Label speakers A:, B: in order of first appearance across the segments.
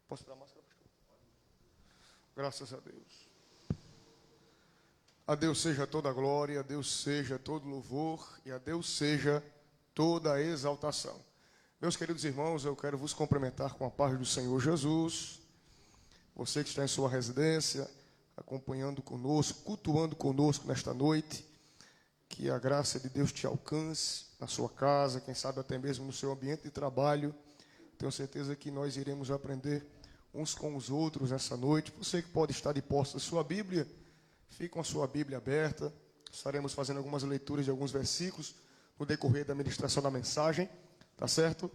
A: Posso dar máscara, pastor? Graças a Deus. A Deus seja toda a glória, a Deus seja todo louvor e a Deus seja toda a exaltação. Meus queridos irmãos, eu quero vos cumprimentar com a paz do Senhor Jesus. Você que está em sua residência, acompanhando conosco, cultuando conosco nesta noite, que a graça de Deus te alcance na sua casa, quem sabe até mesmo no seu ambiente de trabalho. Tenho certeza que nós iremos aprender uns com os outros nessa noite. Você que pode estar de posse da sua Bíblia, fique com a sua Bíblia aberta. Estaremos fazendo algumas leituras de alguns versículos no decorrer da ministração da mensagem, tá certo?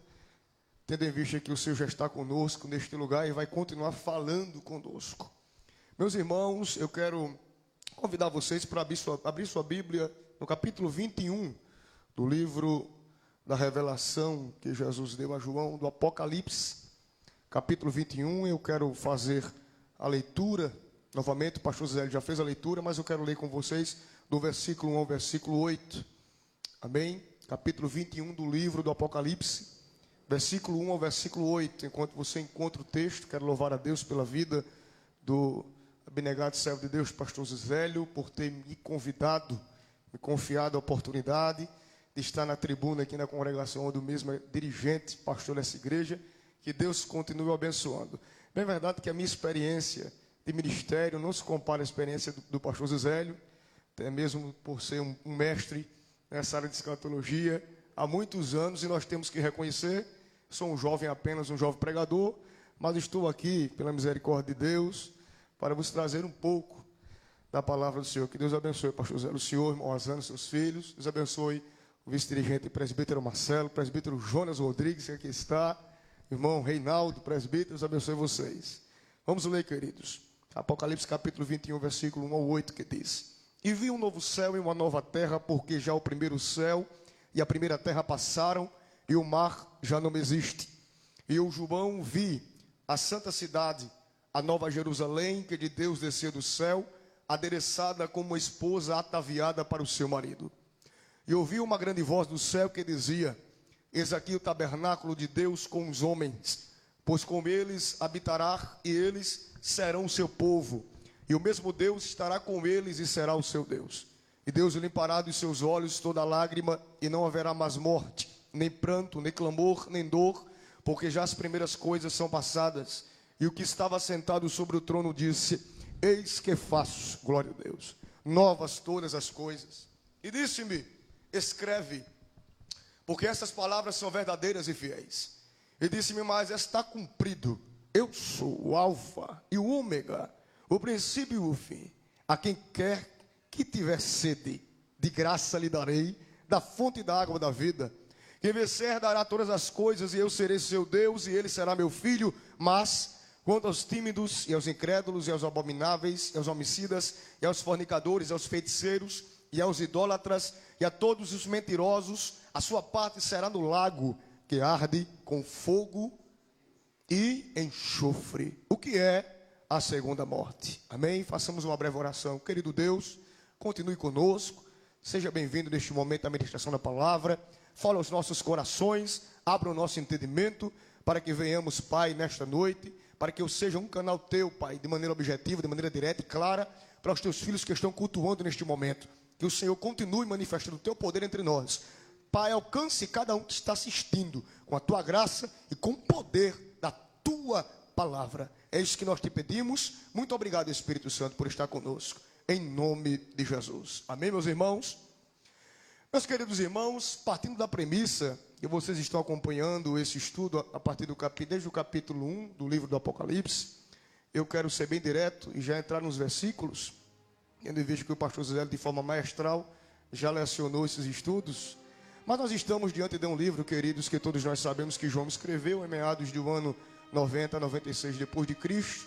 A: Tendo em vista que o Senhor já está conosco neste lugar e vai continuar falando conosco. Meus irmãos, eu quero convidar vocês para abrir sua Bíblia no capítulo 21 do livro da revelação que Jesus deu a João, do Apocalipse, capítulo 21. Eu quero fazer a leitura, novamente o pastor Zé já fez a leitura, mas eu quero ler com vocês do versículo 1 ao versículo 8, amém? Capítulo 21 do livro do Apocalipse, versículo 1 ao versículo 8. Enquanto você encontra o texto, quero louvar a Deus pela vida do abnegado servo de Deus, pastor Zélio, por ter me convidado, me confiado a oportunidade de estar na tribuna aqui na congregação, onde o mesmo é dirigente, pastor dessa igreja. Que Deus continue abençoando. É verdade que a minha experiência de ministério não se compara à experiência do pastor Zélio, até mesmo por ser um mestre nessa área de escatologia há muitos anos, e nós temos que reconhecer, sou um jovem apenas, um jovem pregador, mas estou aqui, pela misericórdia de Deus, para vos trazer um pouco da palavra do Senhor. Que Deus abençoe, pastor Zé, o senhor, irmão Azano, seus filhos. Deus abençoe o vice-dirigente, presbítero Marcelo, presbítero Jonas Rodrigues, que aqui está, irmão Reinaldo, presbítero. Deus abençoe vocês. Vamos ler, queridos. Apocalipse capítulo 21, versículo 1 ao 8, que diz: E vi um novo céu e uma nova terra, porque já o primeiro céu e a primeira terra passaram, e o mar já não existe. E eu, João, vi a santa cidade, a nova Jerusalém, que de Deus desceu do céu, adereçada como uma esposa ataviada para o seu marido. E ouvi uma grande voz do céu que dizia: Eis aqui o tabernáculo de Deus com os homens, pois com eles habitará, e eles serão o seu povo. E o mesmo Deus estará com eles e será o seu Deus. E Deus limpará dos seus olhos toda lágrima, e não haverá mais morte, nem pranto, nem clamor, nem dor, porque já as primeiras coisas são passadas. E o que estava sentado sobre o trono disse: Eis que faço, glória a Deus, novas todas as coisas. E disse-me: Escreve, porque essas palavras são verdadeiras e fiéis. E disse-me: Mas está cumprido. Eu sou o Alfa e o Ômega, o princípio e o fim. A quem quer que tiver sede, de graça lhe darei da fonte da água da vida. Quem vencer herdará todas as coisas, e eu serei seu Deus, e ele será meu filho. Mas quanto aos tímidos, e aos incrédulos, e aos abomináveis, e aos homicidas, e aos fornicadores, e aos feiticeiros, e aos idólatras, e a todos os mentirosos, a sua parte será no lago que arde com fogo e enxofre, o que é a segunda morte. Amém? Façamos uma breve oração. Querido Deus, continue conosco, seja bem-vindo neste momento da meditação da palavra. Fale aos nossos corações, abra o nosso entendimento, para que venhamos, Pai, nesta noite, para que eu seja um canal teu, Pai, de maneira objetiva, de maneira direta e clara, para os teus filhos que estão cultuando neste momento. Que o Senhor continue manifestando o teu poder entre nós. Pai, alcance cada um que está assistindo com a tua graça e com o poder da tua palavra. É isso que nós te pedimos. Muito obrigado, Espírito Santo, por estar conosco. Em nome de Jesus. Amém, meus irmãos? Meus queridos irmãos, partindo da premissa que vocês estão acompanhando esse estudo a partir do capítulo, desde o capítulo 1 do livro do Apocalipse, eu quero ser bem direto e já entrar nos versículos. Eu vejo que o pastor Zé, de forma maestral, já lecionou esses estudos. Mas nós estamos diante de um livro, queridos, que todos nós sabemos que João escreveu em meados do ano 90, 96 depois de Cristo.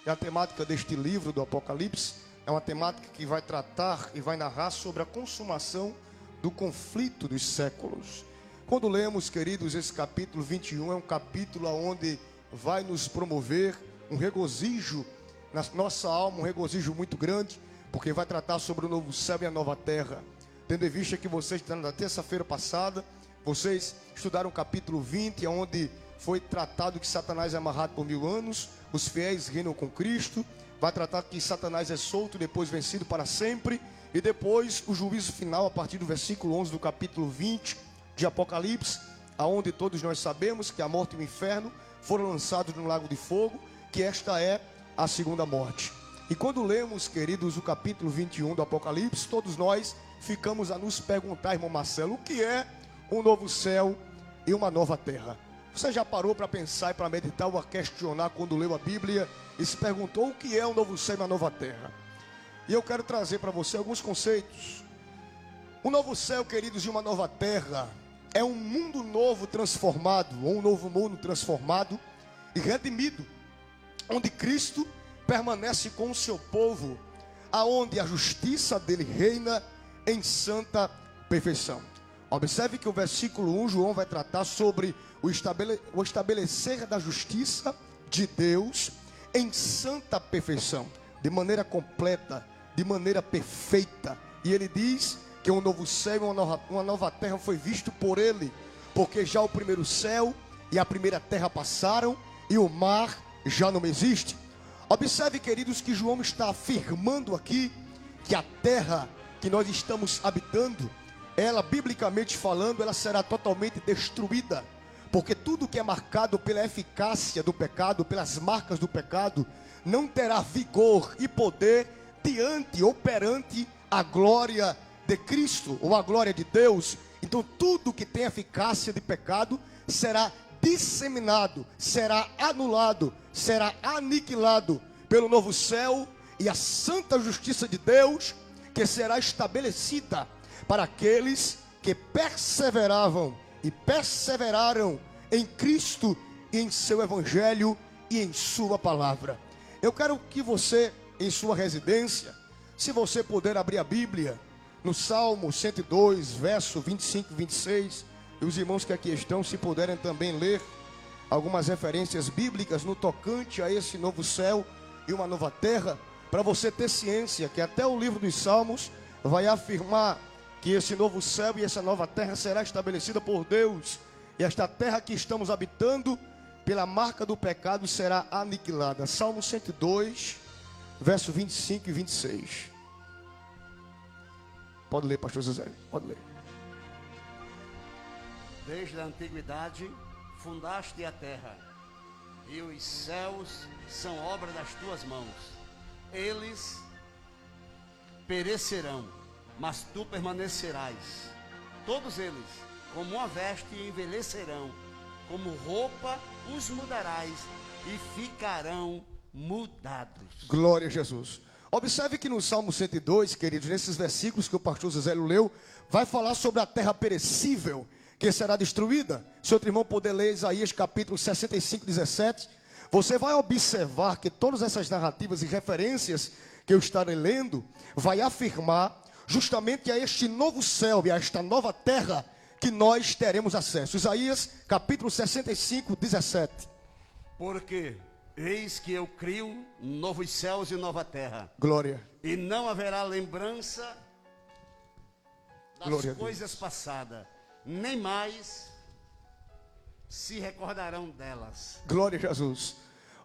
A: E a temática deste livro do Apocalipse é uma temática que vai tratar e vai narrar sobre a consumação do conflito dos séculos. Quando lemos, queridos, esse capítulo 21, é um capítulo onde vai nos promover um regozijo na nossa alma, um regozijo muito grande, porque vai tratar sobre o novo céu e a nova terra. Tendo em vista que vocês, na terça-feira passada, Vocês estudaram o capítulo 20, onde foi tratado que Satanás é amarrado por 1000 anos, os fiéis reinam com Cristo. Vai tratar que Satanás é solto, depois vencido para sempre. E depois o juízo final, a partir do versículo 11 do capítulo 20 de Apocalipse, aonde todos nós sabemos que a morte e o inferno foram lançados no lago de fogo, que esta é a segunda morte. E quando lemos, queridos, o capítulo 21 do Apocalipse, todos nós ficamos a nos perguntar, irmão Marcelo, o que é um novo céu e uma nova terra? Você já parou para pensar e para meditar ou a questionar quando leu a Bíblia e se perguntou o que é um novo céu e uma nova terra? E eu quero trazer para você alguns conceitos. Um novo céu, queridos, e uma nova terra é um mundo novo transformado, ou um novo mundo transformado e redimido, onde Cristo permanece com o seu povo, aonde a justiça dele reina em santa perfeição. Observe que o versículo 1, João vai tratar sobre o estabelecer da justiça de Deus em santa perfeição, de maneira completa, de maneira perfeita. E ele diz que um novo céu e uma nova terra foi visto por ele, porque já o primeiro céu e a primeira terra passaram e o mar já não existe. Observe, queridos, que João está afirmando aqui que a terra que nós estamos habitando, ela, biblicamente falando, ela será totalmente destruída, porque tudo que é marcado pela eficácia do pecado, pelas marcas do pecado, não terá vigor e poder diante ou perante a glória de Cristo, ou a glória de Deus. Então tudo que tem eficácia de pecado será disseminado, será anulado, será aniquilado pelo novo céu e a santa justiça de Deus, que será estabelecida para aqueles que perseveravam e perseveraram em Cristo e em seu evangelho e em sua palavra. Eu quero que você, em sua residência, se você puder abrir a Bíblia no Salmo 102, verso 25 e 26, e os irmãos que aqui estão, se puderem também ler algumas referências bíblicas no tocante a esse novo céu e uma nova terra, para você ter ciência que até o livro dos Salmos vai afirmar que esse novo céu e essa nova terra será estabelecida por Deus, e esta terra que estamos habitando, pela marca do pecado, será aniquilada. Salmo 102, verso 25 e 26. Pode ler, pastor José, pode ler.
B: Desde a antiguidade fundaste a terra, e os céus são obra das tuas mãos. Eles perecerão, mas tu permanecerás. Todos eles, como uma veste, envelhecerão, como roupa os mudarás e ficarão mudados. Glória a Jesus.
A: Observe que no Salmo 102, queridos, nesses versículos que o pastor José leu, vai falar sobre a terra perecível, que será destruída. Se outro irmão puder ler Isaías capítulo 65, 17, você vai observar que todas essas narrativas e referências que eu estarei lendo, vai afirmar justamente a este novo céu e a esta nova terra que nós teremos acesso. Isaías capítulo 65, 17.
B: Porque eis que eu crio novos céus e nova terra.
A: Glória.
B: E não haverá lembrança das
A: Glória
B: coisas passadas, nem mais se recordarão delas.
A: Glória a Jesus.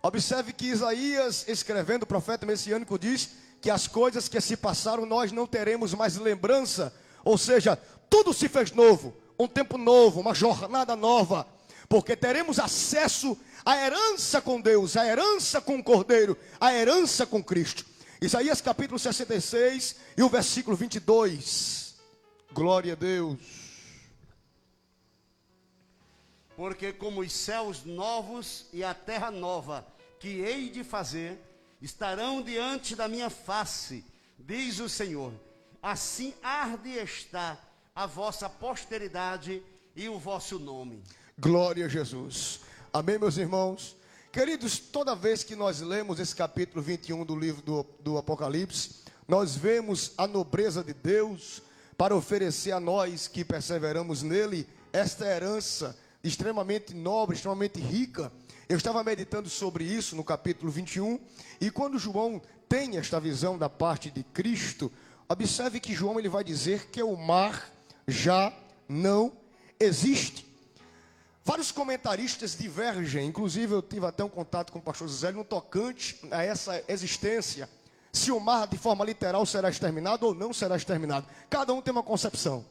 A: Observe que Isaías, escrevendo, o profeta messiânico, diz que as coisas que se passaram nós não teremos mais lembrança. Ou seja, tudo se fez novo, um tempo novo, uma jornada nova, porque teremos acesso à herança com Deus, à herança com o Cordeiro, à herança com Cristo. Isaías capítulo 66 e o versículo 22. Glória a Deus.
B: Porque como os céus novos e a terra nova que hei de fazer estarão diante da minha face, diz o Senhor, assim há de estar a vossa posteridade e o vosso nome.
A: Glória a Jesus. Amém, meus irmãos? Queridos, toda vez que nós lemos esse capítulo 21 do livro do Apocalipse, nós vemos a nobreza de Deus para oferecer a nós que perseveramos nele esta herança extremamente nobre, extremamente rica. Eu estava meditando sobre isso no capítulo 21, e quando João tem esta visão da parte de Cristo, observe que João ele vai dizer que o mar já não existe. Vários comentaristas divergem, inclusive eu tive até um contato com o pastor José no tocante a essa existência, se o mar de forma literal será exterminado ou não será exterminado. Cada um tem uma concepção.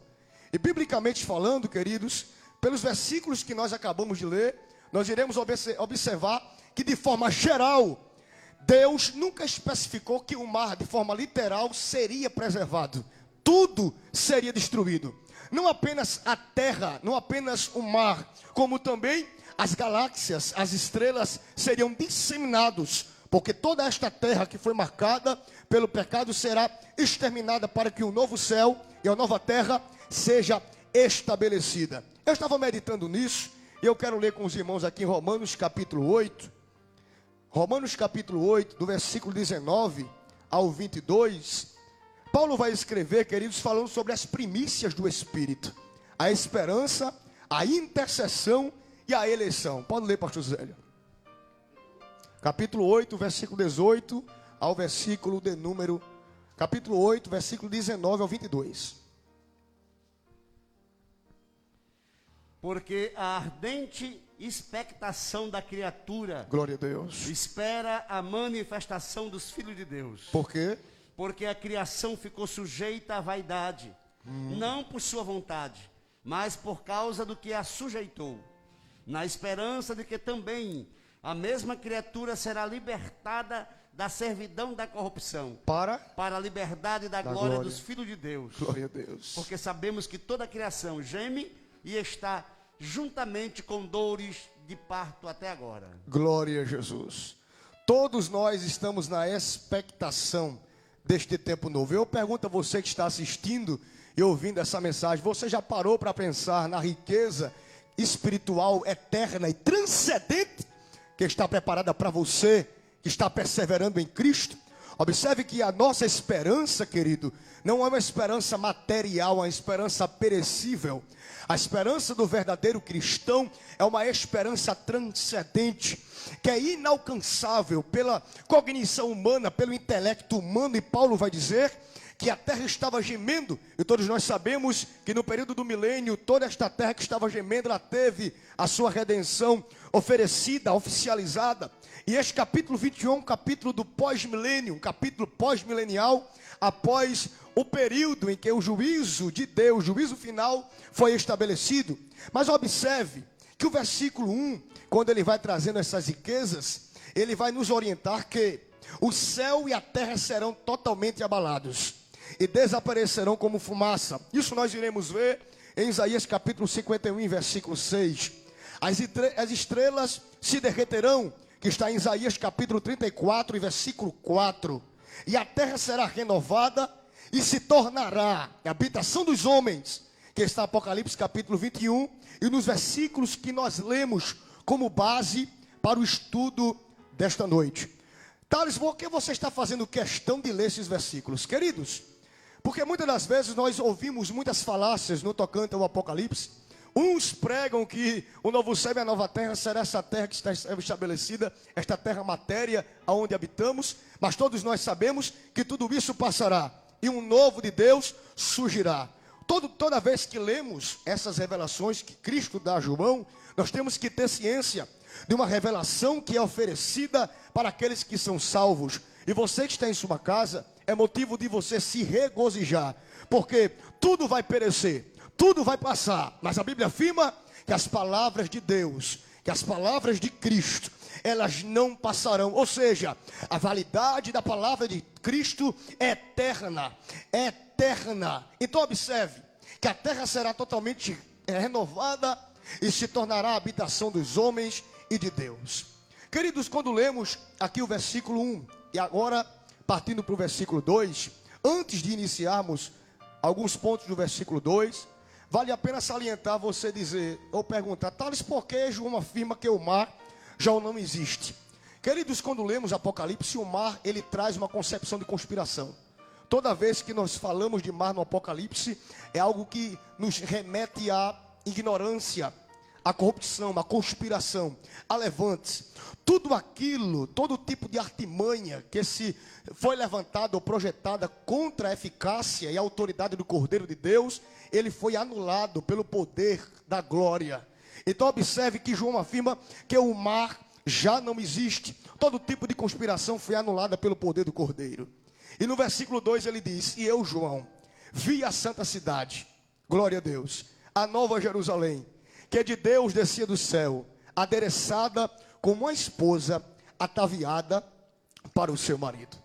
A: E biblicamente falando, queridos, pelos versículos que nós acabamos de ler, nós iremos observar que de forma geral, Deus nunca especificou que o mar de forma literal seria preservado. Tudo seria destruído. Não apenas a terra, não apenas o mar, como também as galáxias, as estrelas seriam disseminados, porque toda esta terra que foi marcada pelo pecado será exterminada para que o novo céu e a nova terra seja estabelecida. Eu estava meditando nisso e eu quero ler com os irmãos aqui em Romanos capítulo 8. Romanos capítulo 8, do versículo 19 ao 22. Paulo vai escrever, queridos, falando sobre as primícias do Espírito, a esperança, a intercessão e a eleição. Pode ler, pastor Zélio. Capítulo 8, versículo 18 ao versículo de número... Capítulo 8, versículo 19 ao 22.
B: Porque a ardente expectação da criatura...
A: Glória a Deus.
B: Espera a manifestação dos filhos de Deus.
A: Por quê?
B: Porque a criação ficou sujeita à vaidade, não por sua vontade, mas por causa do que a sujeitou, na esperança de que também a mesma criatura será libertada da servidão da corrupção, para a liberdade da glória dos filhos de Deus.
A: Glória a Deus.
B: Porque sabemos que toda a criação geme e está juntamente com dores de parto até agora.
A: Glória a Jesus. Todos nós estamos na expectação deste tempo novo. Eu pergunto a você que está assistindo e ouvindo essa mensagem, você já parou para pensar na riqueza espiritual eterna e transcendente que está preparada para você, que está perseverando em Cristo? Observe que a nossa esperança, querido, não é uma esperança material, é uma esperança perecível. A esperança do verdadeiro cristão é uma esperança transcendente, que é inalcançável pela cognição humana, pelo intelecto humano. E Paulo vai dizer que a terra estava gemendo, e todos nós sabemos que no período do milênio, toda esta terra que estava gemendo, ela teve a sua redenção oferecida, oficializada. E este capítulo 21 é um capítulo do pós-milênio, um capítulo pós-milenial, após o período em que o juízo de Deus, o juízo final, foi estabelecido. Mas observe que o versículo 1, quando ele vai trazendo essas riquezas, ele vai nos orientar que o céu e a terra serão totalmente abalados e desaparecerão como fumaça. Isso nós iremos ver em Isaías capítulo 51, versículo 6. As estrelas se derreterão, que está em Isaías capítulo 34, versículo 4. E a terra será renovada e se tornará a habitação dos homens, que está em Apocalipse capítulo 21, e nos versículos que nós lemos como base para o estudo desta noite. Thales, por que você está fazendo questão de ler esses versículos? Queridos, porque muitas das vezes nós ouvimos muitas falácias no tocante ao Apocalipse. Uns pregam que o novo céu e a nova terra será essa terra que está estabelecida, esta terra matéria aonde habitamos, mas todos nós sabemos que tudo isso passará e um novo de Deus surgirá. Toda vez que lemos essas revelações que Cristo dá a João, nós temos que ter ciência de uma revelação que é oferecida para aqueles que são salvos. E você que está em sua casa, é motivo de você se regozijar, porque tudo vai perecer, tudo vai passar, mas a Bíblia afirma que as palavras de Deus, que as palavras de Cristo, elas não passarão. Ou seja, a validade da palavra de Cristo é eterna, é eterna. Então observe que a terra será totalmente renovada e se tornará a habitação dos homens e de Deus. Queridos, quando lemos aqui o versículo 1 e agora partindo para o versículo 2, antes de iniciarmos alguns pontos do versículo 2, vale a pena salientar você dizer, ou perguntar, Thales, por que João afirma que o mar já não existe? Queridos, quando lemos Apocalipse, o mar, ele traz uma concepção de conspiração. Toda vez que nós falamos de mar no Apocalipse, é algo que nos remete à ignorância, a corrupção, a conspiração, a levantes, tudo aquilo, todo tipo de artimanha que se foi levantada ou projetada contra a eficácia e a autoridade do Cordeiro de Deus, ele foi anulado pelo poder da glória. Então observe que João afirma que o mar já não existe. Todo tipo de conspiração foi anulada pelo poder do Cordeiro. E no versículo 2 ele diz: e eu, João, vi a santa cidade, glória a Deus, a nova Jerusalém, que de Deus descia do céu, adereçada como uma esposa ataviada para o seu marido.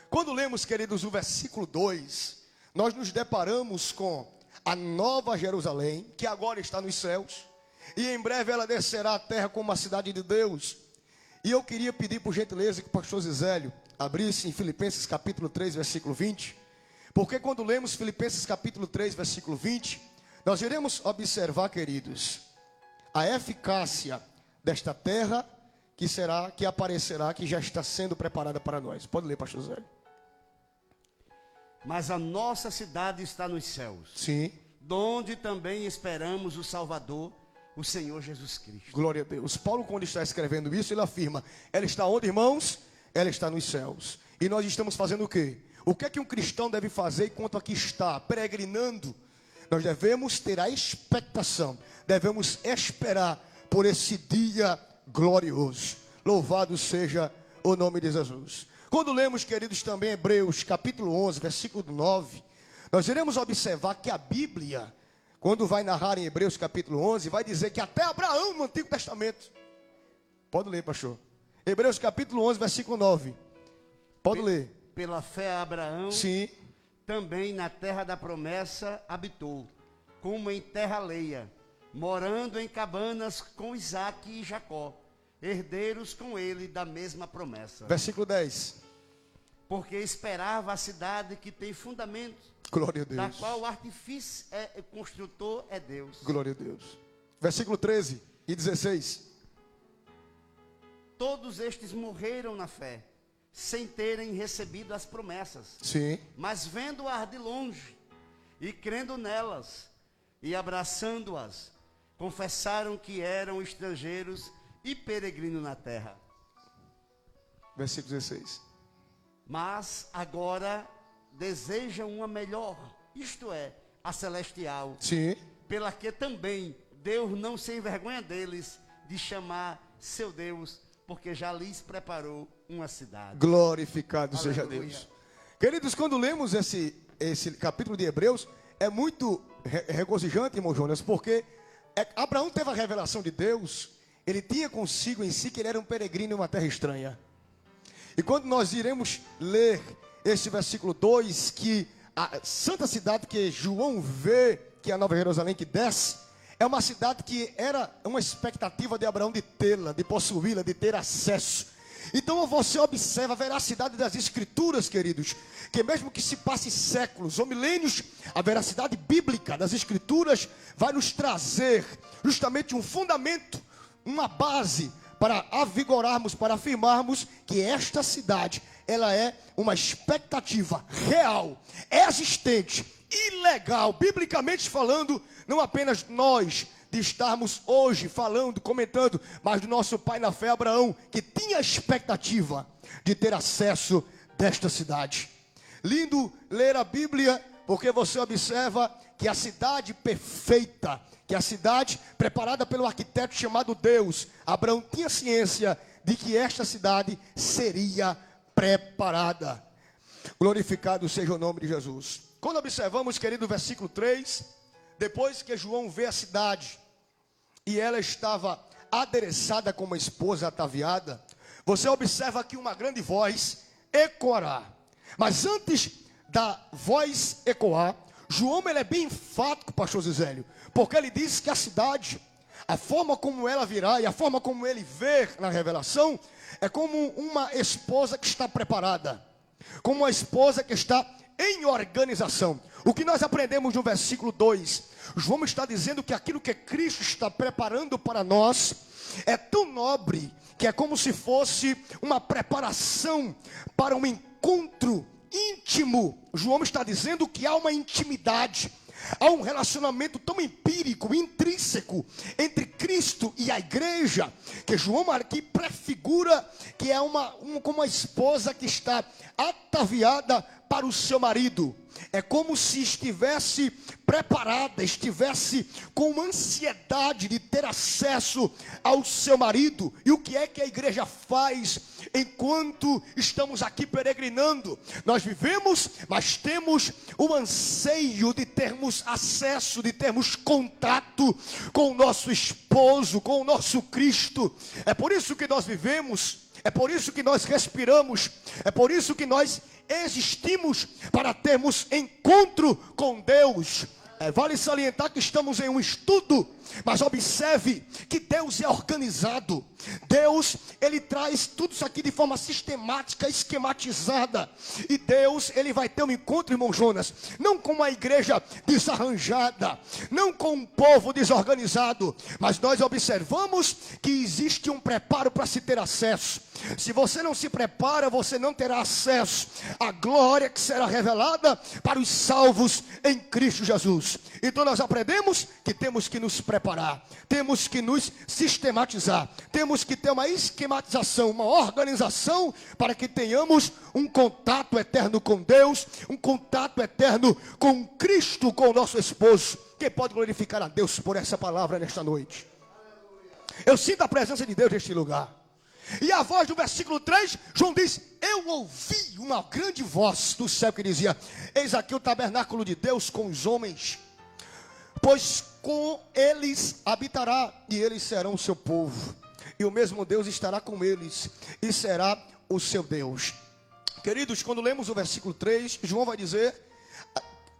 A: Quando lemos, queridos, o versículo 2, nós nos deparamos com a nova Jerusalém, que agora está nos céus, e em breve ela descerá à terra como a cidade de Deus. E eu queria pedir por gentileza que o pastor Zizélio abrisse em Filipenses capítulo 3, versículo 20, porque quando lemos Filipenses capítulo 3, versículo 20, nós iremos observar, queridos, a eficácia desta terra que aparecerá, que já está sendo preparada para nós. Pode ler, pastor Zélio.
B: Mas a nossa cidade está nos céus.
A: Sim.
B: Donde também esperamos o Salvador, o Senhor Jesus Cristo.
A: Glória a Deus. Paulo, quando está escrevendo isso, ele afirma: ela está onde, irmãos? Ela está nos céus. E nós estamos fazendo o quê? O que é que um cristão deve fazer enquanto aqui está peregrinando? Nós devemos ter a expectação, devemos esperar por esse dia glorioso. Louvado seja o nome de Jesus. Quando lemos, queridos, também Hebreus capítulo 11, versículo 9, nós iremos observar que a Bíblia, quando vai narrar em Hebreus capítulo 11, vai dizer que até Abraão no Antigo Testamento. Pode ler, pastor. Hebreus capítulo 11, versículo 9. Pode ler.
B: Pela fé Abraão,
A: sim,
B: também na terra da promessa habitou, como em terra alheia, morando em cabanas com Isaque e Jacó, herdeiros com ele da mesma promessa.
A: Versículo 10.
B: Porque esperava a cidade que tem fundamento,
A: glória a Deus,
B: da qual o artifício construtor é Deus.
A: Glória a Deus. Versículo 13 e 16.
B: Todos estes morreram na fé, sem terem recebido as promessas.
A: Sim.
B: Mas vendo-as de longe, e crendo nelas, e abraçando-as, confessaram que eram estrangeiros e peregrinos na terra.
A: Versículo 16.
B: Mas agora desejam uma melhor, isto é, a celestial.
A: Sim.
B: Pela que também Deus não se envergonha deles de chamar seu Deus, porque já lhes preparou uma cidade.
A: Glorificado
B: Aleluia.
A: Seja Deus. Queridos, quando lemos esse capítulo de Hebreus, é muito regozijante, irmão Jonas, porque Abraão teve a revelação de Deus, ele tinha consigo em si que ele era um peregrino em uma terra estranha. E quando nós iremos ler esse versículo 2, que a santa cidade que João vê, que é a Nova Jerusalém que desce, é uma cidade que era uma expectativa de Abraão de tê-la, de possuí-la, de ter acesso. Então você observa a veracidade das escrituras, queridos, que mesmo que se passe séculos ou milênios, a veracidade bíblica das escrituras vai nos trazer justamente um fundamento, uma base para avigorarmos, para afirmarmos que esta cidade, ela é uma expectativa real, existente, ilegal, biblicamente falando, não apenas nós de estarmos hoje falando, comentando, mas do nosso pai na fé Abraão, que tinha a expectativa de ter acesso desta cidade. Lindo ler a Bíblia, porque você observa que a cidade perfeita, que a cidade preparada pelo arquiteto chamado Deus, Abraão tinha ciência de que esta cidade seria preparada. Glorificado seja o nome de Jesus. Quando observamos, querido, o versículo 3, depois que João vê a cidade, e ela estava adereçada como uma esposa ataviada, você observa que uma grande voz ecoará. Mas antes da voz ecoar, João ele é bem enfático, pastor Zizélio, porque ele diz que a cidade, a forma como ela virá e a forma como ele vê na revelação, é como uma esposa que está preparada, como uma esposa que está em organização. O que nós aprendemos no versículo 2, João está dizendo que aquilo que Cristo está preparando para nós é tão nobre, que é como se fosse uma preparação para um encontro íntimo. João está dizendo que há uma intimidade, há um relacionamento tão empírico, intrínseco entre Cristo Cristo e a igreja, que João aqui prefigura que é como uma esposa que está ataviada para o seu marido. É como se estivesse preparada, estivesse com ansiedade de ter acesso ao seu marido. E o que é que a igreja faz enquanto estamos aqui peregrinando? Nós vivemos, mas temos o anseio de termos acesso, de termos contato com o nosso esposo, com o nosso Cristo. É por isso que nós vivemos, é por isso que nós respiramos, é por isso que nós existimos, para termos encontro com Deus. Vale salientar que estamos em um estudo, mas observe que Deus é organizado. Deus, Ele traz tudo isso aqui de forma sistemática, esquematizada. E Deus, Ele vai ter um encontro, irmão Jonas, não com uma igreja desarranjada, não com um povo desorganizado, mas nós observamos que existe um preparo para se ter acesso. Se você não se prepara, você não terá acesso à glória que será revelada para os salvos em Cristo Jesus. Então nós aprendemos que temos que nos preparar, temos que nos sistematizar, temos que ter uma esquematização, uma organização, para que tenhamos um contato eterno com Deus, um contato eterno com Cristo, com o nosso esposo. Quem pode glorificar a Deus por essa palavra nesta noite? Eu sinto a presença de Deus neste lugar. E a voz do versículo 3, João diz: eu ouvi uma grande voz do céu que dizia: eis aqui o tabernáculo de Deus com os homens, pois com eles habitará, e eles serão o seu povo, e o mesmo Deus estará com eles, e será o seu Deus. Queridos, quando lemos o versículo 3, João vai dizer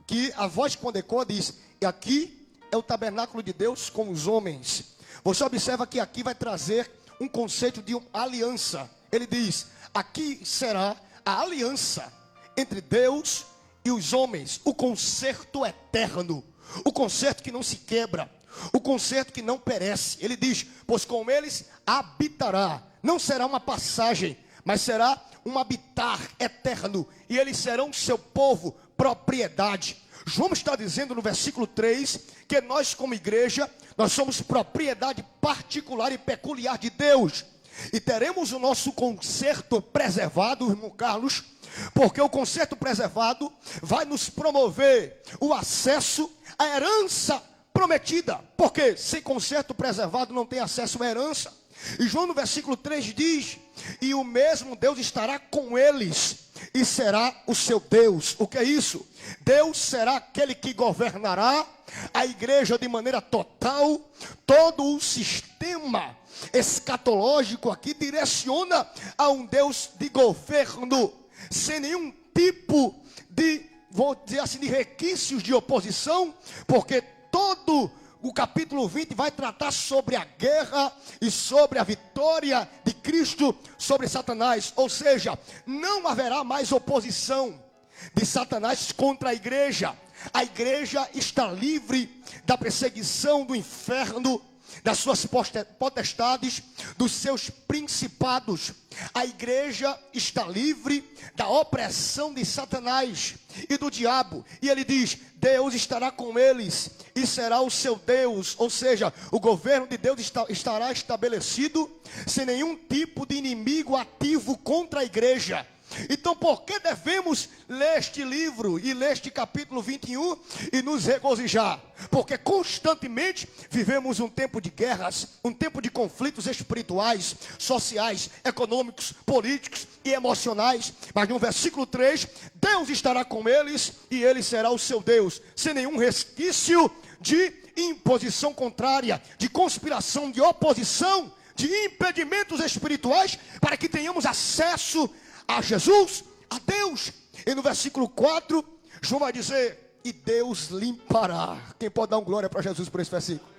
A: que a voz quando ecoa diz: e aqui é o tabernáculo de Deus com os homens. Você observa que aqui vai trazer um conceito de aliança. Ele diz: aqui será a aliança entre Deus e os homens, o concerto eterno, o concerto que não se quebra, o concerto que não perece. Ele diz: pois com eles habitará. Não será uma passagem, mas será um habitar eterno, e eles serão seu povo, propriedade. João está dizendo no versículo 3 que nós, como igreja, nós somos propriedade particular e peculiar de Deus, e teremos o nosso concerto preservado, irmão Carlos, porque o concerto preservado vai nos promover o acesso à herança prometida, porque sem concerto preservado não tem acesso à herança. E João no versículo 3 diz: e o mesmo Deus estará com eles, e será o seu Deus. O que é isso? Deus será aquele que governará a igreja de maneira total. Todo o sistema escatológico aqui direciona a um Deus de governo, sem nenhum tipo de, vou dizer assim, de requisitos de oposição, porque todo o capítulo 20 vai tratar sobre a guerra e sobre a vitória de Cristo sobre Satanás. Ou seja, não haverá mais oposição de Satanás contra a igreja. A igreja está livre da perseguição do inferno, das suas potestades, dos seus principados. A igreja está livre da opressão de Satanás e do diabo. E ele diz: Deus estará com eles e será o seu Deus. Ou seja, o governo de Deus estará estabelecido sem nenhum tipo de inimigo ativo contra a igreja. Então, por que devemos ler este livro e ler este capítulo 21 e nos regozijar? Porque constantemente vivemos um tempo de guerras, um tempo de conflitos espirituais, sociais, econômicos, políticos e emocionais. Mas no versículo 3, Deus estará com eles e ele será o seu Deus, sem nenhum resquício de imposição contrária, de conspiração, de oposição, de impedimentos espirituais, para que tenhamos acesso a Jesus, a Deus. E no versículo 4, João vai dizer: e Deus limpará. Quem pode dar um glória para Jesus por esse versículo?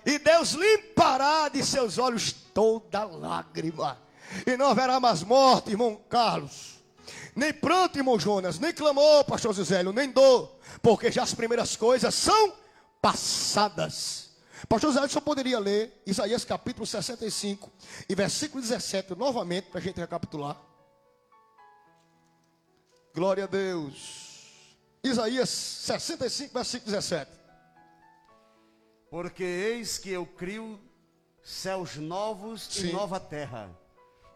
A: E Deus limpará de seus olhos toda lágrima, e não haverá mais morte, irmão Carlos, nem pranto, irmão Jonas, nem clamor, pastor Zélio, nem dor, porque já as primeiras coisas são passadas. Pastor Zé, só poderia ler Isaías capítulo 65 e versículo 17 novamente para a gente recapitular. Glória a Deus. Isaías 65, versículo 17.
B: Porque eis que eu crio céus novos e
A: Sim.
B: nova terra,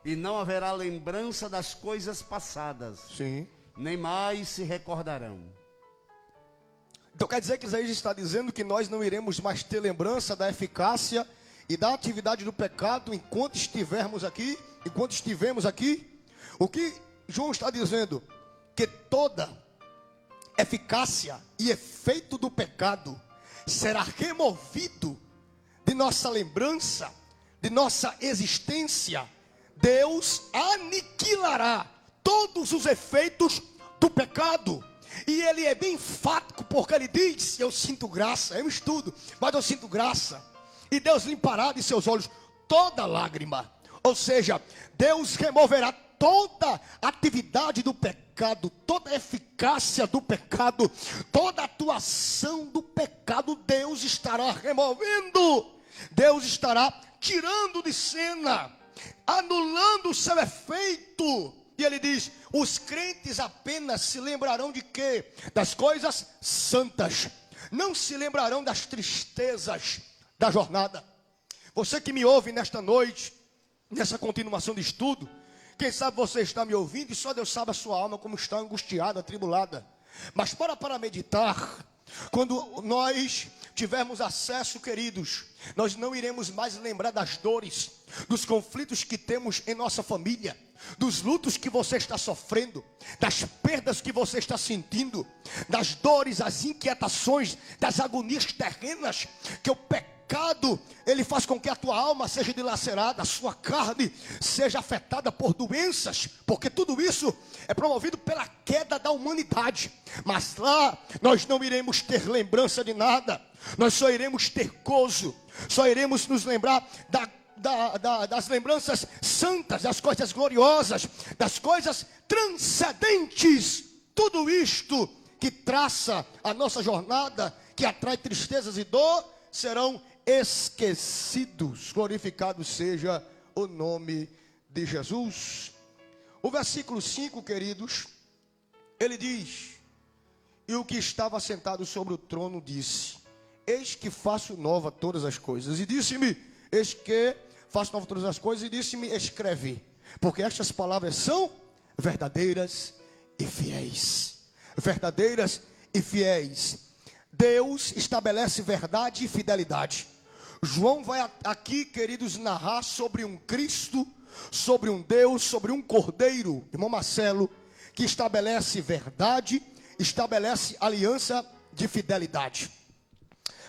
B: e não haverá lembrança das coisas passadas,
A: Sim.
B: nem mais se recordarão.
A: Então quer dizer que Isaías está dizendo que nós não iremos mais ter lembrança da eficácia e da atividade do pecado enquanto estivermos aqui, enquanto estivemos aqui? O que João está dizendo? Que toda eficácia e efeito do pecado será removido de nossa lembrança, de nossa existência. Deus aniquilará todos os efeitos do pecado. E ele é bem enfático, porque ele diz: eu sinto graça, eu estudo, mas eu sinto graça. E Deus limpará de seus olhos toda lágrima. Ou seja, Deus removerá toda atividade do pecado, toda eficácia do pecado, toda atuação do pecado, Deus estará removendo. Deus estará tirando de cena, anulando o seu efeito. E ele diz: os crentes apenas se lembrarão de quê? Das coisas santas. Não se lembrarão das tristezas da jornada. Você que me ouve nesta noite, nessa continuação de estudo, quem sabe você está me ouvindo e só Deus sabe a sua alma como está angustiada, atribulada. Mas para meditar. Quando nós tivermos acesso, queridos, nós não iremos mais lembrar das dores, dos conflitos que temos em nossa família, dos lutos que você está sofrendo, das perdas que você está sentindo, das dores, as inquietações, das agonias terrenas, que o pecado, ele faz com que a tua alma seja dilacerada, a sua carne seja afetada por doenças, porque tudo isso é promovido pela queda da humanidade. Mas lá nós não iremos ter lembrança de nada, nós só iremos ter gozo, só iremos nos lembrar das lembranças santas, das coisas gloriosas, das coisas transcendentes. Tudo isto que traça a nossa jornada, que atrai tristezas e dor, serão esquecidos. Glorificado seja o nome de Jesus. O versículo 5, queridos, ele diz: e o que estava sentado sobre o trono disse: eis que faço nova todas as coisas. E disse-me: eis que faço nova todas as coisas. E disse-me: escreve, porque estas palavras são verdadeiras e fiéis. Verdadeiras e fiéis. Deus estabelece verdade e fidelidade. João vai aqui, queridos, narrar sobre um Cristo, sobre um Deus, sobre um Cordeiro, irmão Marcelo, que estabelece verdade, estabelece aliança de fidelidade.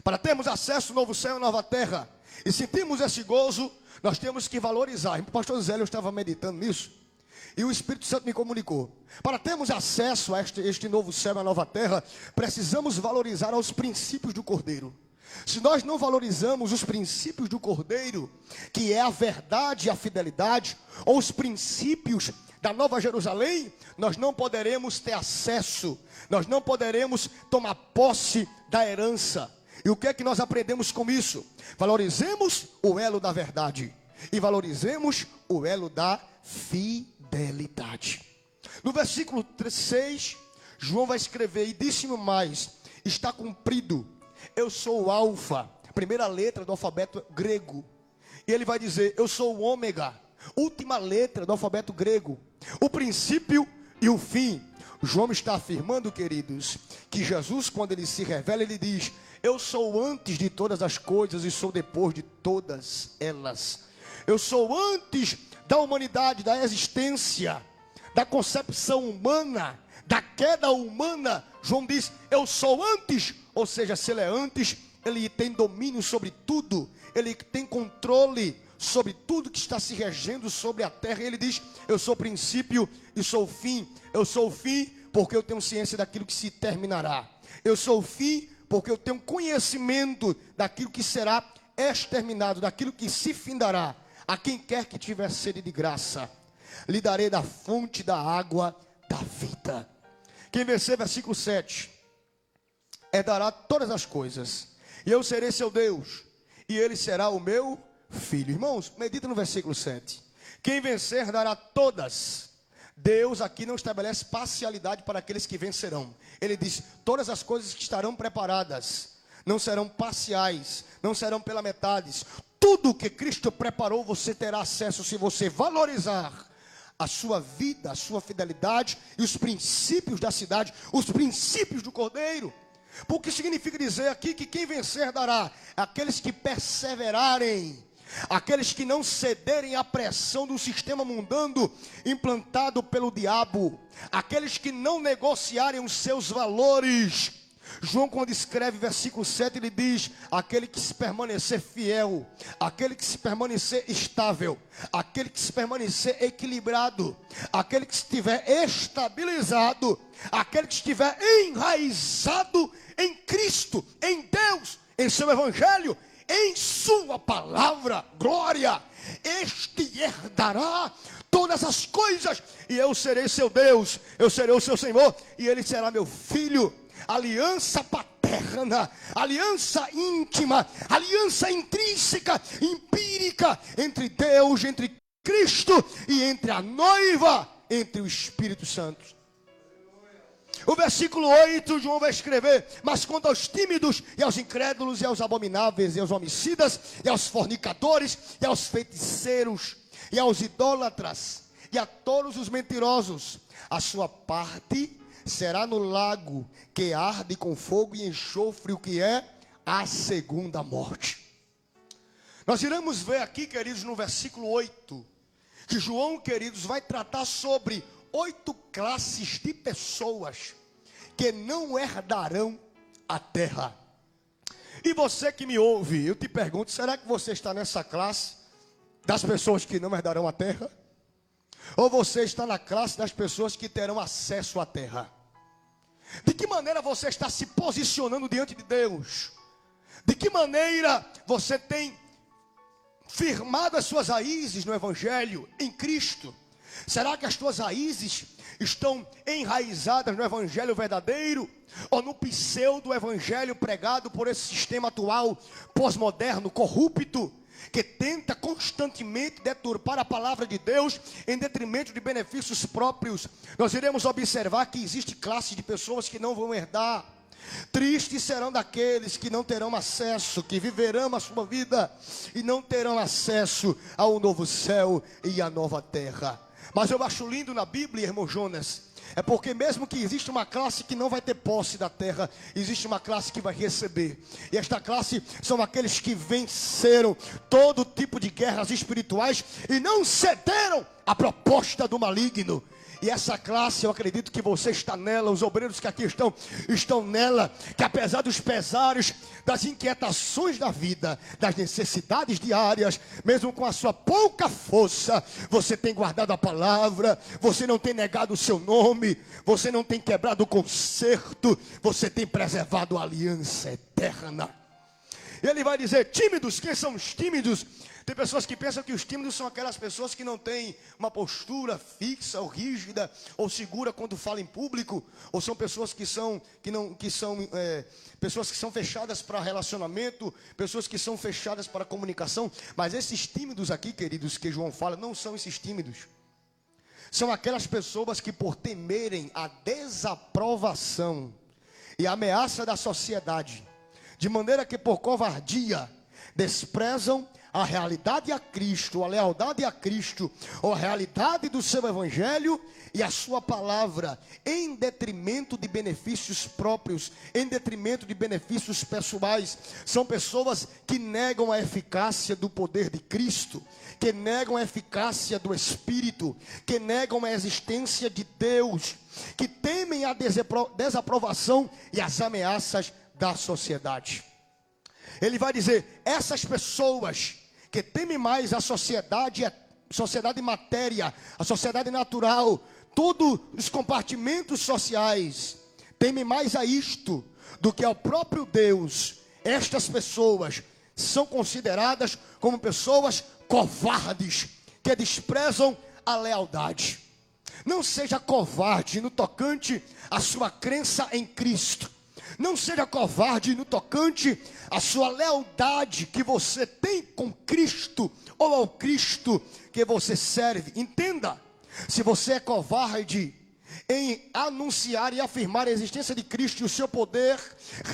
A: Para termos acesso ao novo céu e nova terra, e sentirmos esse gozo, nós temos que valorizar. O pastor Zé, eu estava meditando nisso, e o Espírito Santo me comunicou. Para termos acesso a este novo céu e a nova terra, precisamos valorizar os princípios do Cordeiro. Se nós não valorizamos os princípios do Cordeiro, que é a verdade e a fidelidade, ou os princípios da Nova Jerusalém, nós não poderemos ter acesso, nós não poderemos tomar posse da herança. E o que é que nós aprendemos com isso? Valorizemos o elo da verdade e valorizemos o elo da fidelidade. No versículo 6, João vai escrever: e disse-me mais, está cumprido, eu sou o alfa, primeira letra do alfabeto grego. E ele vai dizer: eu sou o ômega, última letra do alfabeto grego, o princípio e o fim. João está afirmando, queridos, que Jesus, quando ele se revela, ele diz: eu sou antes de todas as coisas e sou depois de todas elas. Eu sou antes da humanidade, da existência, da concepção humana, da queda humana. João diz: eu sou antes. Ou seja, se ele é antes, ele tem domínio sobre tudo, ele tem controle sobre tudo que está se regendo sobre a terra. E ele diz: eu sou o princípio e sou o fim. Eu sou o fim porque eu tenho ciência daquilo que se terminará. Eu sou o fim porque eu tenho conhecimento daquilo que será exterminado, daquilo que se findará. A quem quer que tiver sede de graça, lhe darei da fonte da água da vida. Quem vencer, versículo 7, herdará todas as coisas, e eu serei seu Deus, e ele será o meu filho. Irmãos, medita no versículo 7. Quem vencer dará todas. Deus aqui não estabelece parcialidade para aqueles que vencerão. Ele diz: todas as coisas que estarão preparadas. não serão parciais, não serão pela metade. Tudo que Cristo preparou, você terá acesso se você valorizar a sua vida, a sua fidelidade e os princípios da cidade, os princípios do Cordeiro. Porque significa dizer aqui que quem vencer dará aqueles que perseverarem, aqueles que não cederem à pressão do sistema mundano implantado pelo diabo, aqueles que não negociarem os seus valores. João, quando escreve versículo 7, ele diz: aquele que se permanecer fiel, aquele que se permanecer estável, aquele que se permanecer equilibrado, aquele que estiver estabilizado, aquele que estiver enraizado em Cristo, em Deus, em seu evangelho, em sua palavra, glória, este herdará todas as coisas, e eu serei seu Deus, eu serei o seu Senhor, e ele será meu filho. Aliança paterna, aliança íntima, aliança intrínseca, empírica, entre Deus, entre Cristo e entre a noiva, entre o Espírito Santo. O versículo 8, João vai escrever: mas quanto aos tímidos, e aos incrédulos, e aos abomináveis, e aos homicidas, e aos fornicadores, e aos feiticeiros, e aos idólatras, e a todos os mentirosos, a sua parte será no lago que arde com fogo e enxofre, o que é a segunda morte. Nós iremos ver aqui, queridos, no versículo 8, que João, queridos, vai tratar sobre 8 classes de pessoas que não herdarão a terra. E você que me ouve, eu te pergunto: será que você está nessa classe das pessoas que não herdarão a terra? Ou você está na classe das pessoas que terão acesso à terra? De que maneira você está se posicionando diante de Deus? De que maneira você tem firmado as suas raízes no Evangelho, em Cristo? Será que as tuas raízes estão enraizadas no Evangelho verdadeiro? Ou no pseudo-evangelho pregado por esse sistema atual, pós-moderno, corrupto, que tenta constantemente deturpar a palavra de Deus em detrimento de benefícios próprios? Nós iremos observar que existe classe de pessoas que não vão herdar. Tristes serão daqueles que não terão acesso, que viverão a sua vida e não terão acesso ao novo céu e à nova terra. Mas eu acho lindo na Bíblia, irmão Jonas, é porque mesmo que existe uma classe que não vai ter posse da terra, existe uma classe que vai receber. E esta classe são aqueles que venceram todo tipo de guerras espirituais e não cederam à proposta do maligno. E essa classe, eu acredito que você está nela, os obreiros que aqui estão nela, que apesar dos pesares, das inquietações da vida, das necessidades diárias, mesmo com a sua pouca força, você tem guardado a palavra, você não tem negado o seu nome, você não tem quebrado o concerto, você tem preservado a aliança eterna. Ele vai dizer: tímidos, quem são os tímidos? Tem pessoas que pensam que os tímidos são aquelas pessoas que não têm uma postura fixa ou rígida ou segura quando falam em público, ou são pessoas pessoas que são fechadas para relacionamento, pessoas que são fechadas para comunicação. Mas esses tímidos aqui, queridos, que João fala, não são esses tímidos. São aquelas pessoas que, por temerem a desaprovação e a ameaça da sociedade, de maneira que por covardia desprezam a realidade a Cristo, a lealdade a Cristo, ou a realidade do seu evangelho e a sua palavra, em detrimento de benefícios próprios, em detrimento de benefícios pessoais. São pessoas que negam a eficácia do poder de Cristo, que negam a eficácia do Espírito, que negam a existência de Deus, que temem a desaprovação e as ameaças da sociedade. Ele vai dizer: essas pessoas que temem mais a sociedade matéria, a sociedade natural, todos os compartimentos sociais, temem mais a isto do que ao próprio Deus. Estas pessoas são consideradas como pessoas covardes, que desprezam a lealdade. Não seja covarde no tocante à sua crença em Cristo. Não seja covarde no tocante à sua lealdade que você tem com Cristo, ou ao Cristo que você serve. Entenda: se você é covarde em anunciar e afirmar a existência de Cristo e o seu poder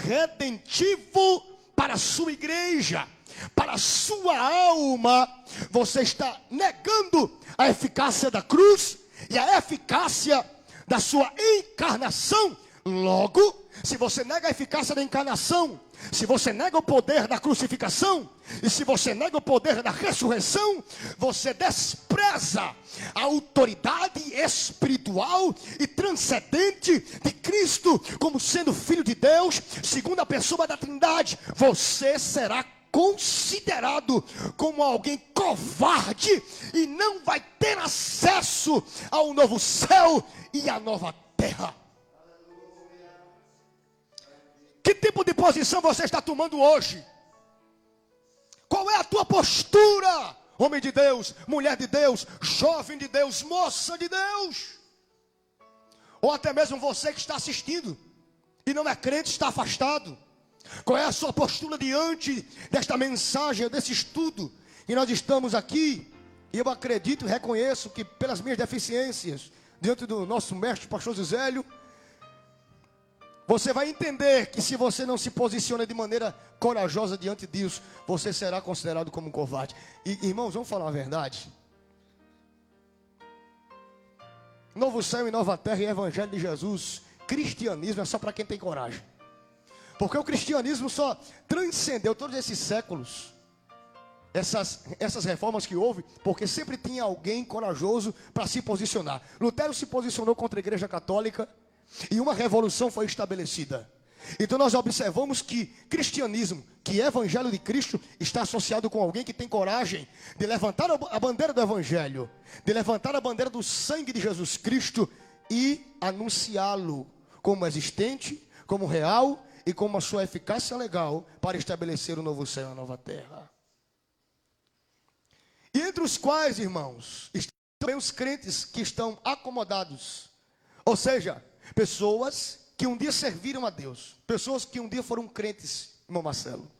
A: redentivo para a sua igreja, para a sua alma, você está negando a eficácia da cruz e a eficácia da sua encarnação. Logo, se você nega a eficácia da encarnação, se você nega o poder da crucificação, e se você nega o poder da ressurreição, você despreza a autoridade espiritual e transcendente de Cristo como sendo Filho de Deus, segunda pessoa da Trindade. Você será considerado como alguém covarde e não vai ter acesso ao novo céu e à nova terra. Que tipo de posição você está tomando hoje? Qual é a tua postura? Homem de Deus, mulher de Deus, jovem de Deus, moça de Deus. Ou até mesmo você que está assistindo e não é crente, está afastado. Qual é a sua postura diante desta mensagem, desse estudo? E nós estamos aqui, e eu acredito e reconheço que pelas minhas deficiências, diante do nosso mestre, pastor Zélio, você vai entender que se você não se posiciona de maneira corajosa diante disso, você será considerado como um covarde. E irmãos, vamos falar a verdade. Novo céu e nova terra e evangelho de Jesus, cristianismo é só para quem tem coragem. Porque o cristianismo só transcendeu todos esses séculos, essas reformas que houve, porque sempre tinha alguém corajoso para se posicionar. Lutero se posicionou contra a Igreja Católica e uma revolução foi estabelecida. Então nós observamos que cristianismo, que é evangelho de Cristo, está associado com alguém que tem coragem de levantar a bandeira do evangelho, de levantar a bandeira do sangue de Jesus Cristo e anunciá-lo como existente, como real e como a sua eficácia legal para estabelecer o novo céu e a nova terra. E entre os quais, irmãos, estão também os crentes que estão acomodados, ou seja, pessoas que um dia serviram a Deus, pessoas que um dia foram crentes, irmão Marcelo,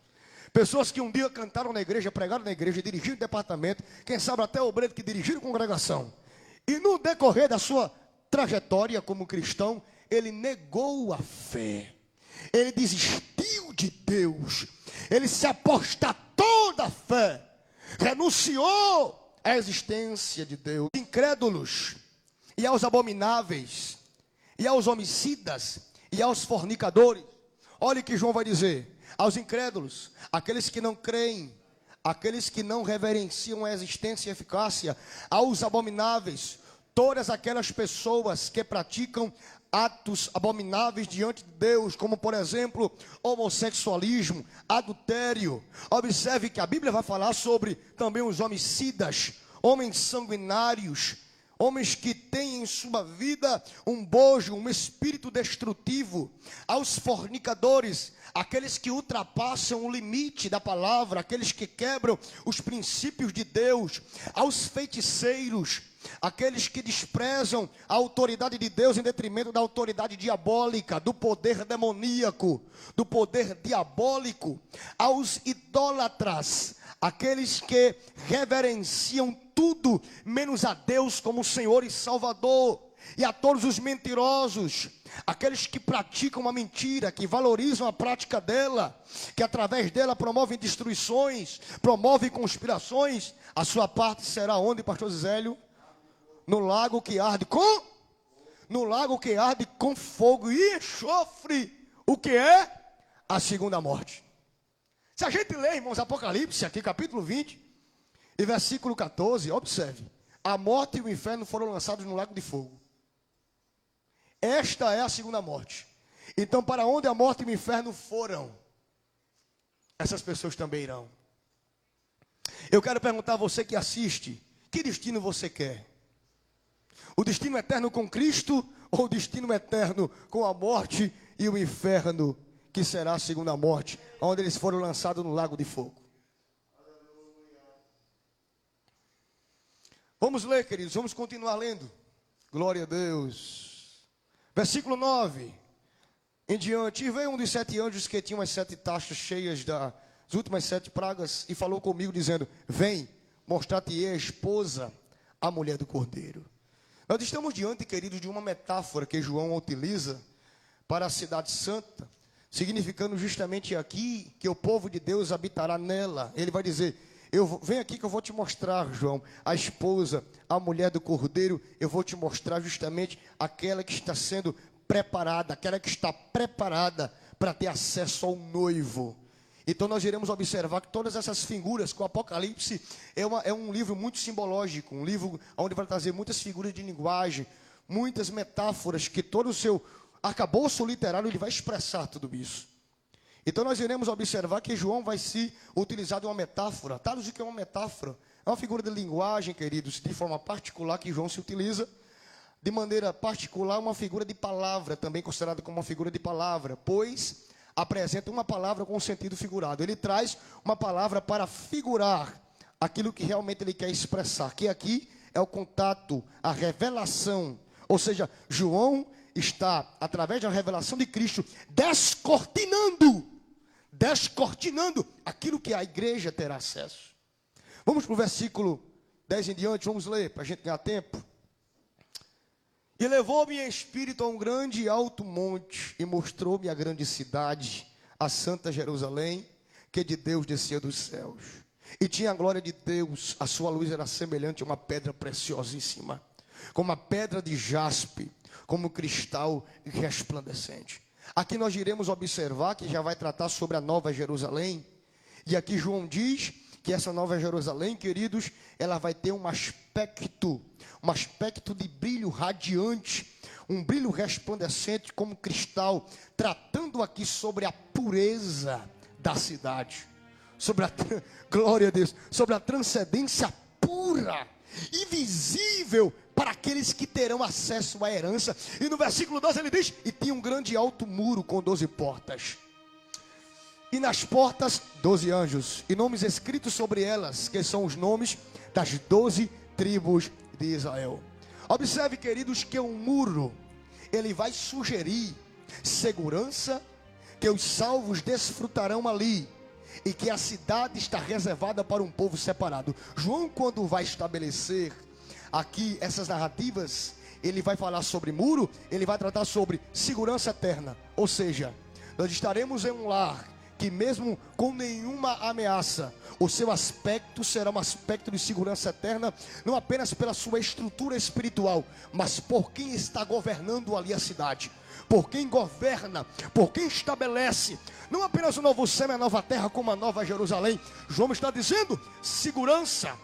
A: pessoas que um dia cantaram na igreja, pregaram na igreja, dirigiram o departamento, quem sabe até obreiro que dirigiram a congregação, e no decorrer da sua trajetória como cristão, ele negou a fé, ele desistiu de Deus, ele se apostatou da fé, renunciou à existência de Deus. Incrédulos e aos abomináveis e aos homicidas e aos fornicadores. Olha o que João vai dizer: aos incrédulos, aqueles que não creem, aqueles que não reverenciam a existência e a eficácia, aos abomináveis, todas aquelas pessoas que praticam atos abomináveis diante de Deus, como por exemplo, homossexualismo, adultério. Observe que a Bíblia vai falar sobre também os homicidas, homens sanguinários, homens que têm em sua vida um bojo, um espírito destrutivo. Aos fornicadores, aqueles que ultrapassam o limite da palavra, aqueles que quebram os princípios de Deus. Aos feiticeiros, aqueles que desprezam a autoridade de Deus em detrimento da autoridade diabólica, do poder demoníaco, do poder diabólico. Aos idólatras, aqueles que reverenciam tudo menos a Deus como Senhor e Salvador. E a todos os mentirosos, aqueles que praticam uma mentira, que valorizam a prática dela, que através dela promovem destruições, promovem conspirações, a sua parte será onde, pastor Zélio? No lago que arde com? No lago que arde com fogo e enxofre. O que é? A segunda morte. Se a gente ler, irmãos, Apocalipse, aqui capítulo 20, e versículo 14, observe. A morte e o inferno foram lançados no lago de fogo. Esta é a segunda morte. Então, para onde a morte e o inferno foram, essas pessoas também irão. Eu quero perguntar a você que assiste, que destino você quer? O destino eterno com Cristo ou o destino eterno com a morte e o inferno, que será a segunda morte, onde eles foram lançados no lago de fogo? Vamos ler, queridos, vamos continuar lendo. Glória a Deus. Versículo 9 em diante. E veio um dos 7 anjos que tinham as 7 taças cheias das últimas 7 pragas, e falou comigo dizendo: vem, mostrar-te-ei a esposa, a mulher do Cordeiro. Nós estamos diante, queridos, de uma metáfora que João utiliza para a cidade santa, significando justamente aqui que o povo de Deus habitará nela. Ele vai dizer: vem aqui que eu vou te mostrar, João, a esposa, a mulher do Cordeiro. Eu vou te mostrar justamente aquela que está sendo preparada, aquela que está preparada para ter acesso ao noivo. Então nós iremos observar que todas essas figuras, que o Apocalipse é um livro muito simbológico, um livro onde vai trazer muitas figuras de linguagem, muitas metáforas, que todo o seu arcabouço literário ele vai expressar tudo isso. Então nós iremos observar que João vai se utilizar de uma metáfora. Traduzir que é uma metáfora, é uma figura de linguagem, queridos, de forma particular que João se utiliza. De maneira particular, uma figura de palavra, também considerada como uma figura de palavra, pois apresenta uma palavra com sentido figurado. Ele traz uma palavra para figurar aquilo que realmente ele quer expressar, que aqui é o contato, a revelação. Ou seja, João está, através da revelação de Cristo, descortinando aquilo que a igreja terá acesso. Vamos para o versículo 10 em diante, vamos ler, para a gente ganhar tempo. E levou-me em espírito a um grande e alto monte, e mostrou-me a grande cidade, a santa Jerusalém, que de Deus descia dos céus. E tinha a glória de Deus, a sua luz era semelhante a uma pedra preciosíssima, como a pedra de jaspe, como cristal resplandecente. Aqui nós iremos observar que já vai tratar sobre a Nova Jerusalém. E aqui João diz que essa Nova Jerusalém, queridos, ela vai ter um aspecto de brilho radiante, um brilho resplandecente como cristal, tratando aqui sobre a pureza da cidade, sobre a glória a Deus, sobre a transcendência pura e visível para aqueles que terão acesso à herança. E no versículo 12 ele diz: e tinha um grande e alto muro com 12 portas, e nas portas 12 anjos, e nomes escritos sobre elas, que são os nomes das 12 tribos de Israel. Observe, queridos, que o muro, ele vai sugerir segurança, que os salvos desfrutarão ali, e que a cidade está reservada para um povo separado. João, quando vai estabelecer aqui essas narrativas, ele vai falar sobre muro, ele vai tratar sobre segurança eterna. Ou seja, nós estaremos em um lar que mesmo com nenhuma ameaça, o seu aspecto será um aspecto de segurança eterna, não apenas pela sua estrutura espiritual, mas por quem está governando ali a cidade, por quem governa, por quem estabelece, não apenas o novo céu e a nova terra, como a nova Jerusalém. João está dizendo, segurança,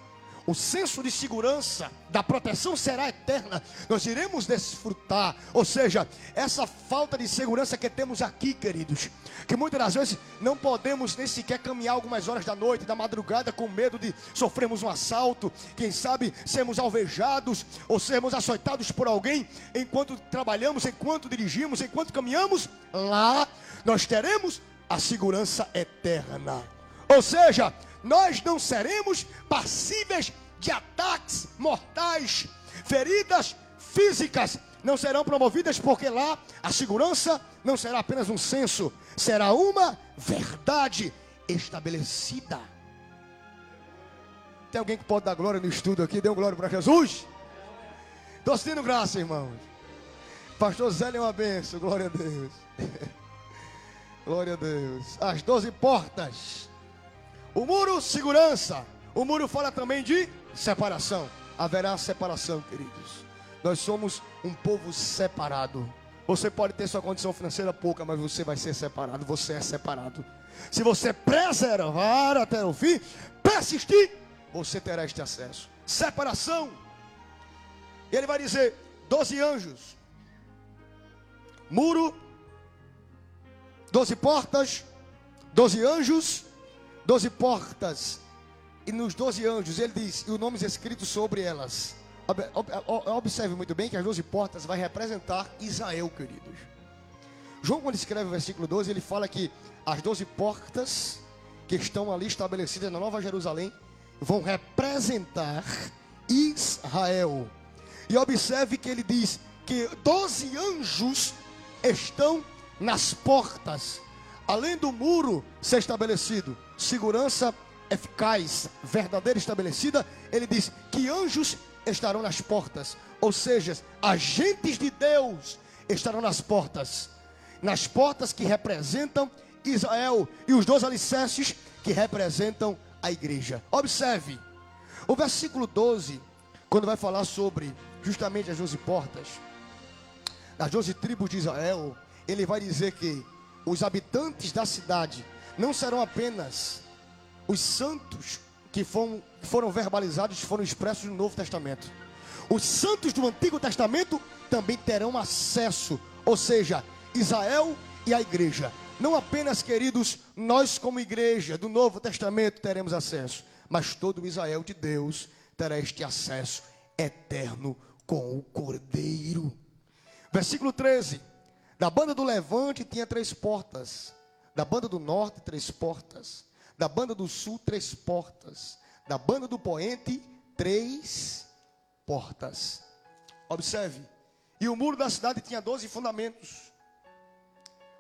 A: o senso de segurança, da proteção será eterna, nós iremos desfrutar. Ou seja, essa falta de segurança que temos aqui, queridos, que muitas das vezes não podemos nem sequer caminhar algumas horas da noite, da madrugada, com medo de sofrermos um assalto, quem sabe sermos alvejados, ou sermos açoitados por alguém, enquanto trabalhamos, enquanto dirigimos, enquanto caminhamos. Lá nós teremos a segurança eterna. Ou seja, nós não seremos passíveis de ataques mortais, feridas físicas não serão promovidas, porque lá a segurança não será apenas um senso, será uma verdade estabelecida. Tem alguém que pode dar glória no estudo aqui? Dê um glória para Jesus. Estou sentindo graça, irmãos. Pastor Zé é uma benção, glória a Deus. Glória a Deus. As 12 portas. O muro, segurança. O muro fala também de separação. Haverá separação, queridos. Nós somos um povo separado. Você pode ter sua condição financeira pouca, mas você vai ser separado. Você é separado. Se você preservar até o fim, persistir, você terá este acesso. Separação. E ele vai dizer, 12 anjos. Muro, 12 portas, 12 anjos, 12 portas, e nos 12 anjos, ele diz, e os nomes escritos sobre elas. Observe muito bem que as 12 portas vai representar Israel, queridos. João, quando escreve o versículo 12, ele fala que as 12 portas que estão ali estabelecidas na Nova Jerusalém vão representar Israel. E observe que ele diz que 12 anjos estão nas portas. Além do muro ser estabelecido, segurança eficaz, verdadeira, estabelecida, ele diz que anjos estarão nas portas. Ou seja, agentes de Deus estarão nas portas que representam Israel, e os 2 alicerces que representam a igreja. Observe, o versículo 12, quando vai falar sobre justamente as 12 portas, das 12 tribos de Israel, ele vai dizer que os habitantes da cidade não serão apenas os santos que foram verbalizados, foram expressos no Novo Testamento. Os santos do Antigo Testamento também terão acesso, ou seja, Israel e a igreja. Não apenas, queridos, nós como igreja do Novo Testamento teremos acesso, mas todo o Israel de Deus terá este acesso eterno com o Cordeiro. Versículo 13. Da banda do levante tinha 3 portas, da banda do norte 3 portas, da banda do sul 3 portas, da banda do poente 3 portas. Observe, e o muro da cidade tinha 12 fundamentos.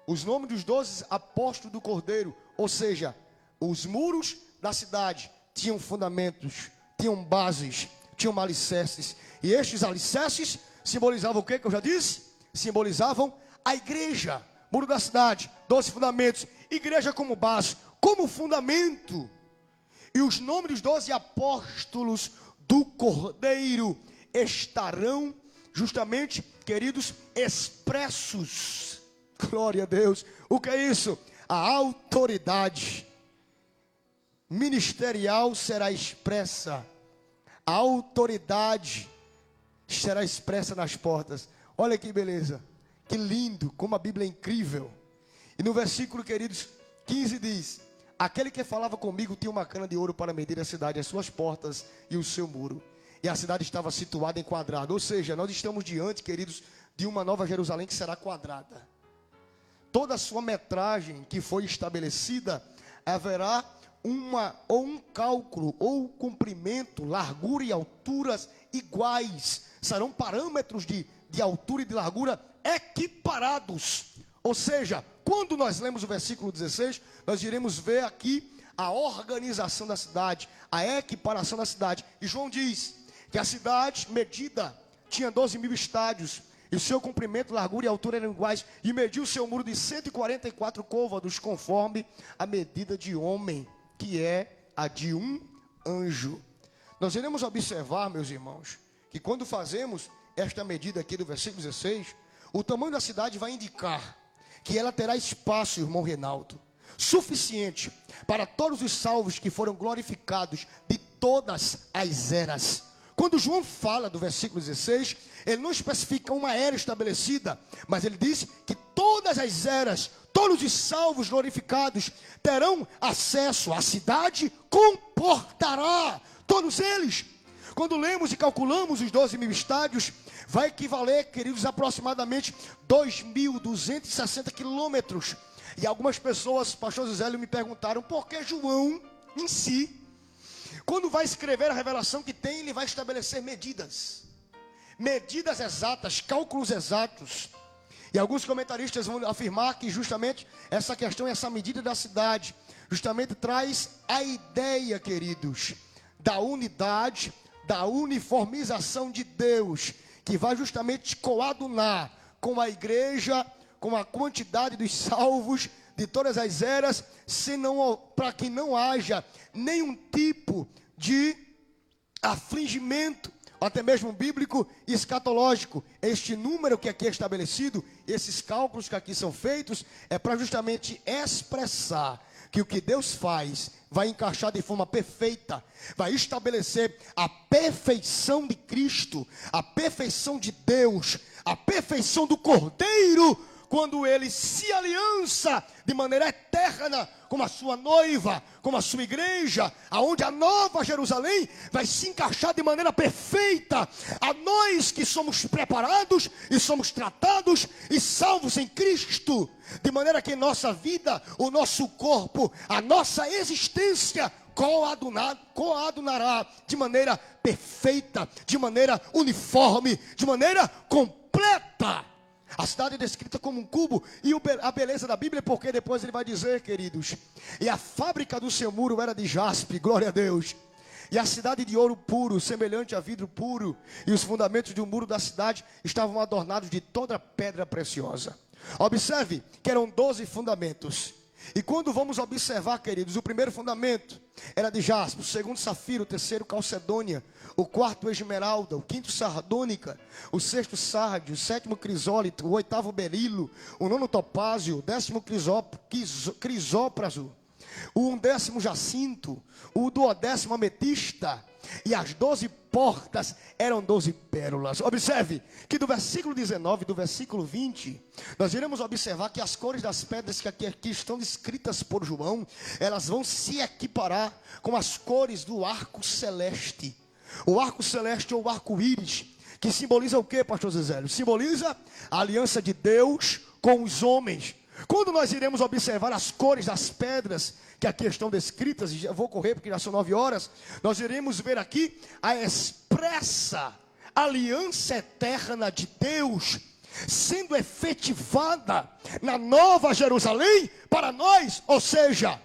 A: Os nomes dos 12 apóstolos do Cordeiro, ou seja, os muros da cidade tinham fundamentos, tinham bases, tinham alicerces. E estes alicerces simbolizavam o que eu já disse? Simbolizavam a igreja. Muro da cidade, 12 fundamentos. Igreja como base, como fundamento. E os nomes dos 12 apóstolos do Cordeiro estarão justamente, queridos, expressos. Glória a Deus. O que é isso? A autoridade ministerial será expressa. A autoridade será expressa nas portas. Olha que beleza, que lindo, como a Bíblia é incrível. E no versículo, queridos, 15 diz: aquele que falava comigo tinha uma cana de ouro para medir a cidade, as suas portas e o seu muro. E a cidade estava situada em quadrado. Ou seja, nós estamos diante, queridos, de uma nova Jerusalém que será quadrada. Toda a sua metragem que foi estabelecida, haverá um cálculo, ou comprimento, largura e alturas iguais. Serão parâmetros de altura e de largura equiparados. Ou seja, quando nós lemos o versículo 16, nós iremos ver aqui a organização da cidade, a equiparação da cidade. E João diz que a cidade medida tinha 12.000 estádios, e o seu comprimento, largura e altura eram iguais, e mediu o seu muro de 144 côvados, conforme a medida de homem, que é a de um anjo. Nós iremos observar, meus irmãos, que quando fazemos esta medida aqui do versículo 16, o tamanho da cidade vai indicar que ela terá espaço, irmão Reinaldo, suficiente para todos os salvos que foram glorificados de todas as eras. Quando João fala do versículo 16, ele não especifica uma era estabelecida, mas ele diz que todas as eras, todos os salvos glorificados terão acesso. A cidade comportará todos eles. Quando lemos e calculamos os 12.000 estádios, vai equivaler, queridos, aproximadamente 2.260 quilômetros. E algumas pessoas, pastor José, me perguntaram por que João em si, quando vai escrever a revelação que tem, ele vai estabelecer medidas exatas, cálculos exatos. E alguns comentaristas vão afirmar que justamente essa questão, essa medida da cidade, justamente traz a ideia, queridos, da unidade, da uniformização de Deus, que vai justamente coadunar com a igreja, com a quantidade dos salvos de todas as eras, para que não haja nenhum tipo de afligimento, até mesmo bíblico e escatológico. Este número que aqui é estabelecido, esses cálculos que aqui são feitos, é para justamente expressar que o que Deus faz vai encaixar de forma perfeita, vai estabelecer a perfeição de Cristo, a perfeição de Deus, a perfeição do Cordeiro, quando ele se aliança de maneira eterna com a sua noiva, com a sua igreja, aonde a nova Jerusalém vai se encaixar de maneira perfeita a nós que somos preparados e somos tratados e salvos em Cristo, de maneira que nossa vida, o nosso corpo, a nossa existência coadunará de maneira perfeita, de maneira uniforme, de maneira completa. A cidade é descrita como um cubo, e a beleza da Bíblia, porque depois ele vai dizer, queridos, e a fábrica do seu muro era de jaspe, glória a Deus, E a cidade de ouro puro, semelhante a vidro puro, e os fundamentos do muro da cidade estavam adornados de toda pedra preciosa. Observe que eram 12 fundamentos. E quando vamos observar, queridos, o primeiro fundamento era de jaspe, o segundo safiro, o terceiro calcedônia, o quarto esmeralda, o quinto sardônica, o sexto sárdio, o sétimo crisólito, o oitavo berilo, o nono topázio, o décimo crisópraso, o undécimo jacinto, o duodécimo ametista, e as 12 portas eram 12 pérolas. Observe que do versículo 19, do versículo 20, nós iremos observar que as cores das pedras que aqui estão descritas por João, elas vão se equiparar com as cores do arco celeste. O arco celeste ou o arco-íris, que simboliza o que, pastor Zezélio? Simboliza a aliança de Deus com os homens. Quando nós iremos observar as cores das pedras que aqui estão descritas, e já vou correr porque já são 9 horas, nós iremos ver aqui a expressa aliança eterna de Deus sendo efetivada na Nova Jerusalém para nós, ou seja,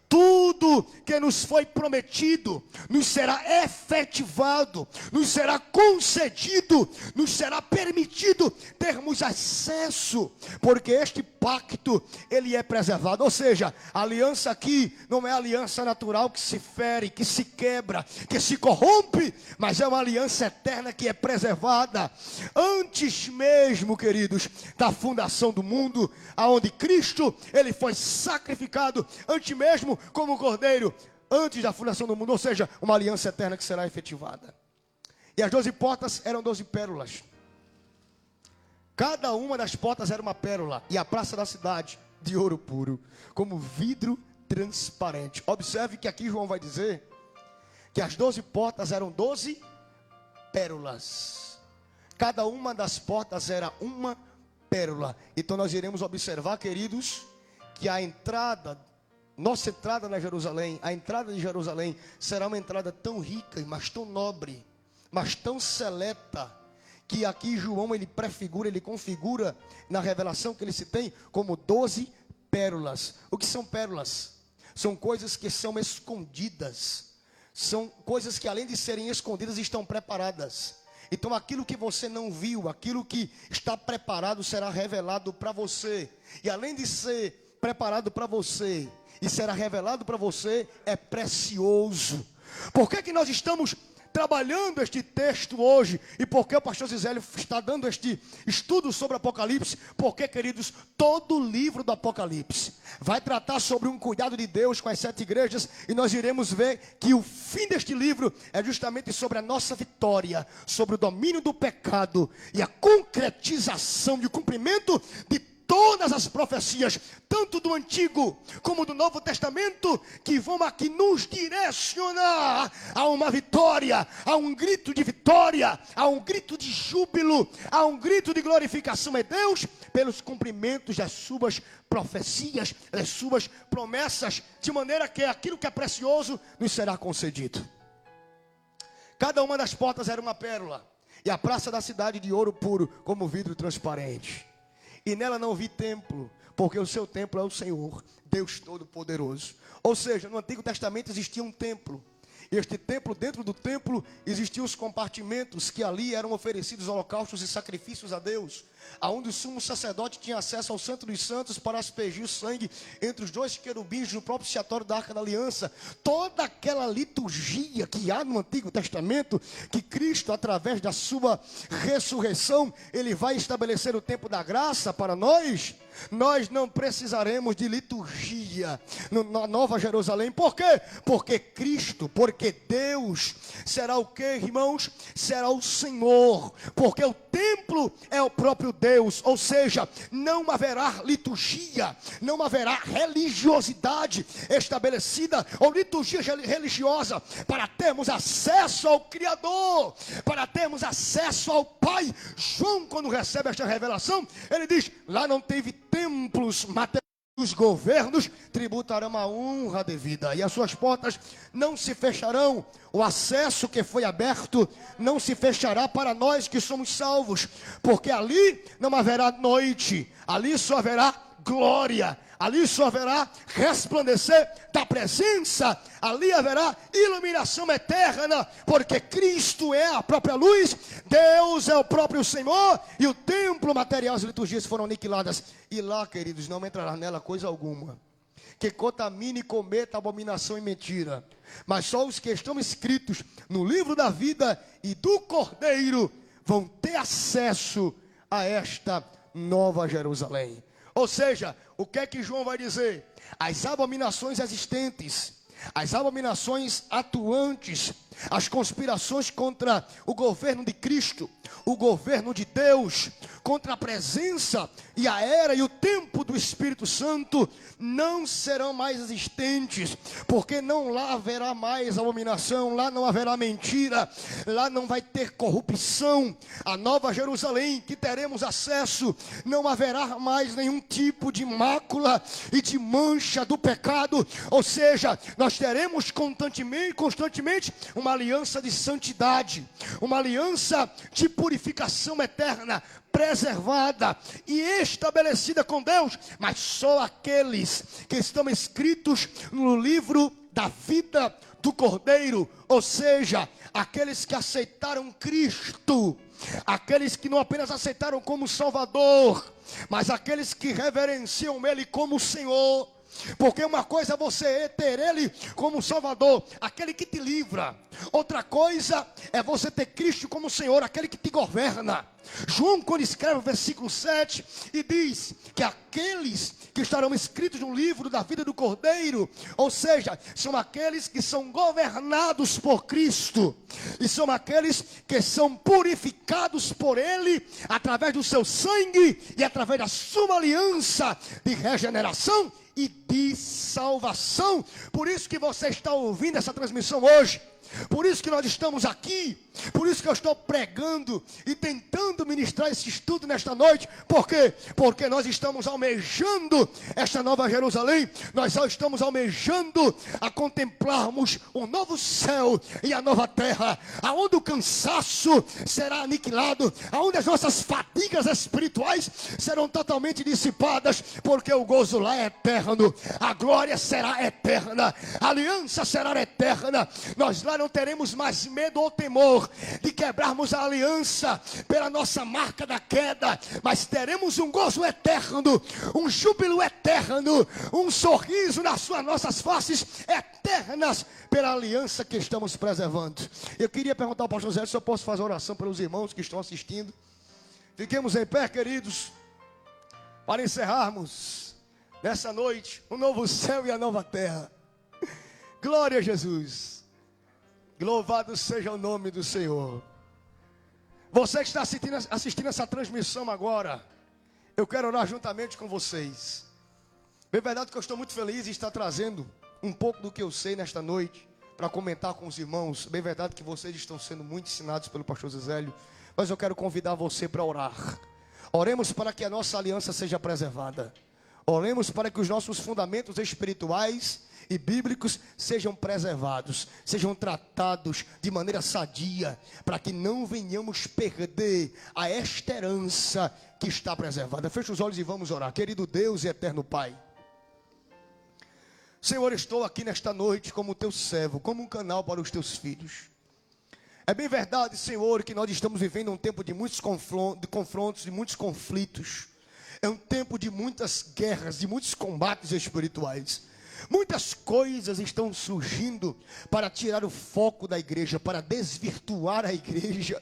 A: tudo que nos foi prometido nos será efetivado, nos será concedido, nos será permitido termos acesso, porque este pacto, ele é preservado. Ou seja, a aliança aqui não é aliança natural que se fere, que se quebra, que se corrompe, mas é uma aliança eterna que é preservada antes mesmo, queridos, da fundação do mundo, aonde Cristo, ele foi sacrificado antes mesmo como cordeiro, antes da fundação do mundo, ou seja, uma aliança eterna que será efetivada. E as 12 portas eram 12 pérolas. Cada uma das portas era uma pérola, e a praça da cidade de ouro puro, como vidro transparente. Observe que aqui João vai dizer que as 12 portas eram 12 pérolas. Cada uma das portas era uma pérola. Então nós iremos observar, queridos, que a entrada, nossa entrada na Jerusalém, a entrada de Jerusalém será uma entrada tão rica, mas tão nobre, mas tão seleta, que aqui João ele prefigura, ele configura na revelação que ele se tem como 12 pérolas. O que são pérolas? São coisas que são escondidas, são coisas que além de serem escondidas estão preparadas. Então aquilo que você não viu, aquilo que está preparado será revelado para você, e além de ser preparado para você e será revelado para você, é precioso. Por que nós estamos trabalhando este texto hoje? E por que o pastor Zizélio está dando este estudo sobre Apocalipse? Porque, queridos, todo o livro do Apocalipse vai tratar sobre um cuidado de Deus com as 7 igrejas, e nós iremos ver que o fim deste livro é justamente sobre a nossa vitória, sobre o domínio do pecado e a concretização de cumprimento de todas as profecias, tanto do Antigo como do Novo Testamento, que vão aqui nos direcionar a uma vitória, a um grito de vitória, a um grito de júbilo, a um grito de glorificação a Deus, pelos cumprimentos das suas profecias, das suas promessas, de maneira que aquilo que é precioso nos será concedido. Cada uma das portas era uma pérola, e a praça da cidade de ouro puro, como vidro transparente. E nela não vi templo, porque o seu templo é o Senhor, Deus Todo-Poderoso. Ou seja, no Antigo Testamento existia um templo. Este templo, dentro do templo, existiam os compartimentos que ali eram oferecidos holocaustos e sacrifícios a Deus, aonde o sumo sacerdote tinha acesso ao Santo dos Santos para aspergir o sangue entre os 2 querubins no propiciatório da Arca da Aliança. Toda aquela liturgia que há no Antigo Testamento, que Cristo, através da sua ressurreição, ele vai estabelecer o tempo da graça para nós. Nós não precisaremos de liturgia na Nova Jerusalém. Por quê? Porque Cristo, porque Deus será o quê, irmãos? Será o Senhor, porque o templo é o próprio Deus. Ou seja, não haverá liturgia, não haverá religiosidade estabelecida, ou liturgia religiosa, para termos acesso ao Criador, para termos acesso ao Pai. João, quando recebe esta revelação, ele diz, lá não teve templos materiais, os governos tributarão a honra devida, e as suas portas não se fecharão. O acesso que foi aberto não se fechará para nós que somos salvos, porque ali não haverá noite, ali só haverá glória, ali só haverá resplandecer da presença, ali haverá iluminação eterna, porque Cristo é a própria luz, Deus é o próprio Senhor, e o templo material, as liturgias foram aniquiladas, e lá, queridos, não entrará nela coisa alguma que contamine, cometa abominação e mentira, mas só os que estão escritos no livro da vida e do Cordeiro vão ter acesso a esta nova Jerusalém. Ou seja, o que é que João vai dizer? As abominações existentes, as abominações atuantes, as conspirações contra o governo de Cristo, o governo de Deus, contra a presença e a era e o tempo do Espírito Santo, não serão mais existentes, porque não lá haverá mais abominação, lá não haverá mentira, lá não vai ter corrupção. A nova Jerusalém que teremos acesso, não haverá mais nenhum tipo de mácula e de mancha do pecado, ou seja, nós teremos constantemente uma aliança de santidade, uma aliança de purificação eterna, preservada e estabelecida com Deus, mas só aqueles que estão escritos no livro da vida do Cordeiro, ou seja, aqueles que aceitaram Cristo, aqueles que não apenas aceitaram como Salvador, mas aqueles que reverenciam Ele como Senhor. Porque uma coisa é você ter Ele como Salvador, aquele que te livra. Outra coisa é você ter Cristo como Senhor, aquele que te governa. João, quando escreve o versículo 7, e diz que aqueles que estarão escritos no livro da vida do Cordeiro, ou seja, são aqueles que são governados por Cristo, e são aqueles que são purificados por Ele, através do seu sangue, e através da sua aliança de regeneração e de salvação. Por isso que você está ouvindo essa transmissão hoje, por isso que nós estamos aqui, por isso que eu estou pregando e tentando ministrar esse estudo nesta noite. Por quê? Porque nós estamos almejando esta nova Jerusalém, nós só estamos almejando a contemplarmos o novo céu e a nova terra, aonde o cansaço será aniquilado, aonde as nossas fadigas espirituais serão totalmente dissipadas, porque o gozo lá é eterno, a glória será eterna, a aliança será eterna. Nós lá não teremos mais medo ou temor de quebrarmos a aliança pela nossa marca da queda, mas teremos um gozo eterno, um júbilo eterno, um sorriso nas nossas faces eternas pela aliança que estamos preservando. Eu queria perguntar ao pastor Zé se eu posso fazer oração pelos irmãos que estão assistindo. Fiquemos em pé, queridos, para encerrarmos nessa noite o novo céu e a nova terra. Glória a Jesus. Louvado seja o nome do Senhor. Você que está assistindo essa transmissão agora, eu quero orar juntamente com vocês. É verdade que eu estou muito feliz em estar trazendo um pouco do que eu sei nesta noite para comentar com os irmãos. Bem verdade que vocês estão sendo muito ensinados pelo pastor Zélio, mas eu quero convidar você para orar. Oremos para que a nossa aliança seja preservada. Oremos para que os nossos fundamentos espirituais e bíblicos sejam preservados, sejam tratados de maneira sadia, para que não venhamos perder a esta herança que está preservada. Feche os olhos e vamos orar. Querido Deus e eterno Pai, Senhor, estou aqui nesta noite como teu servo, como um canal para os teus filhos. É bem verdade, Senhor, que nós estamos vivendo um tempo de muitos confrontos, de muitos conflitos. É um tempo de muitas guerras, de muitos combates espirituais. Muitas coisas estão surgindo para tirar o foco da igreja, para desvirtuar a igreja,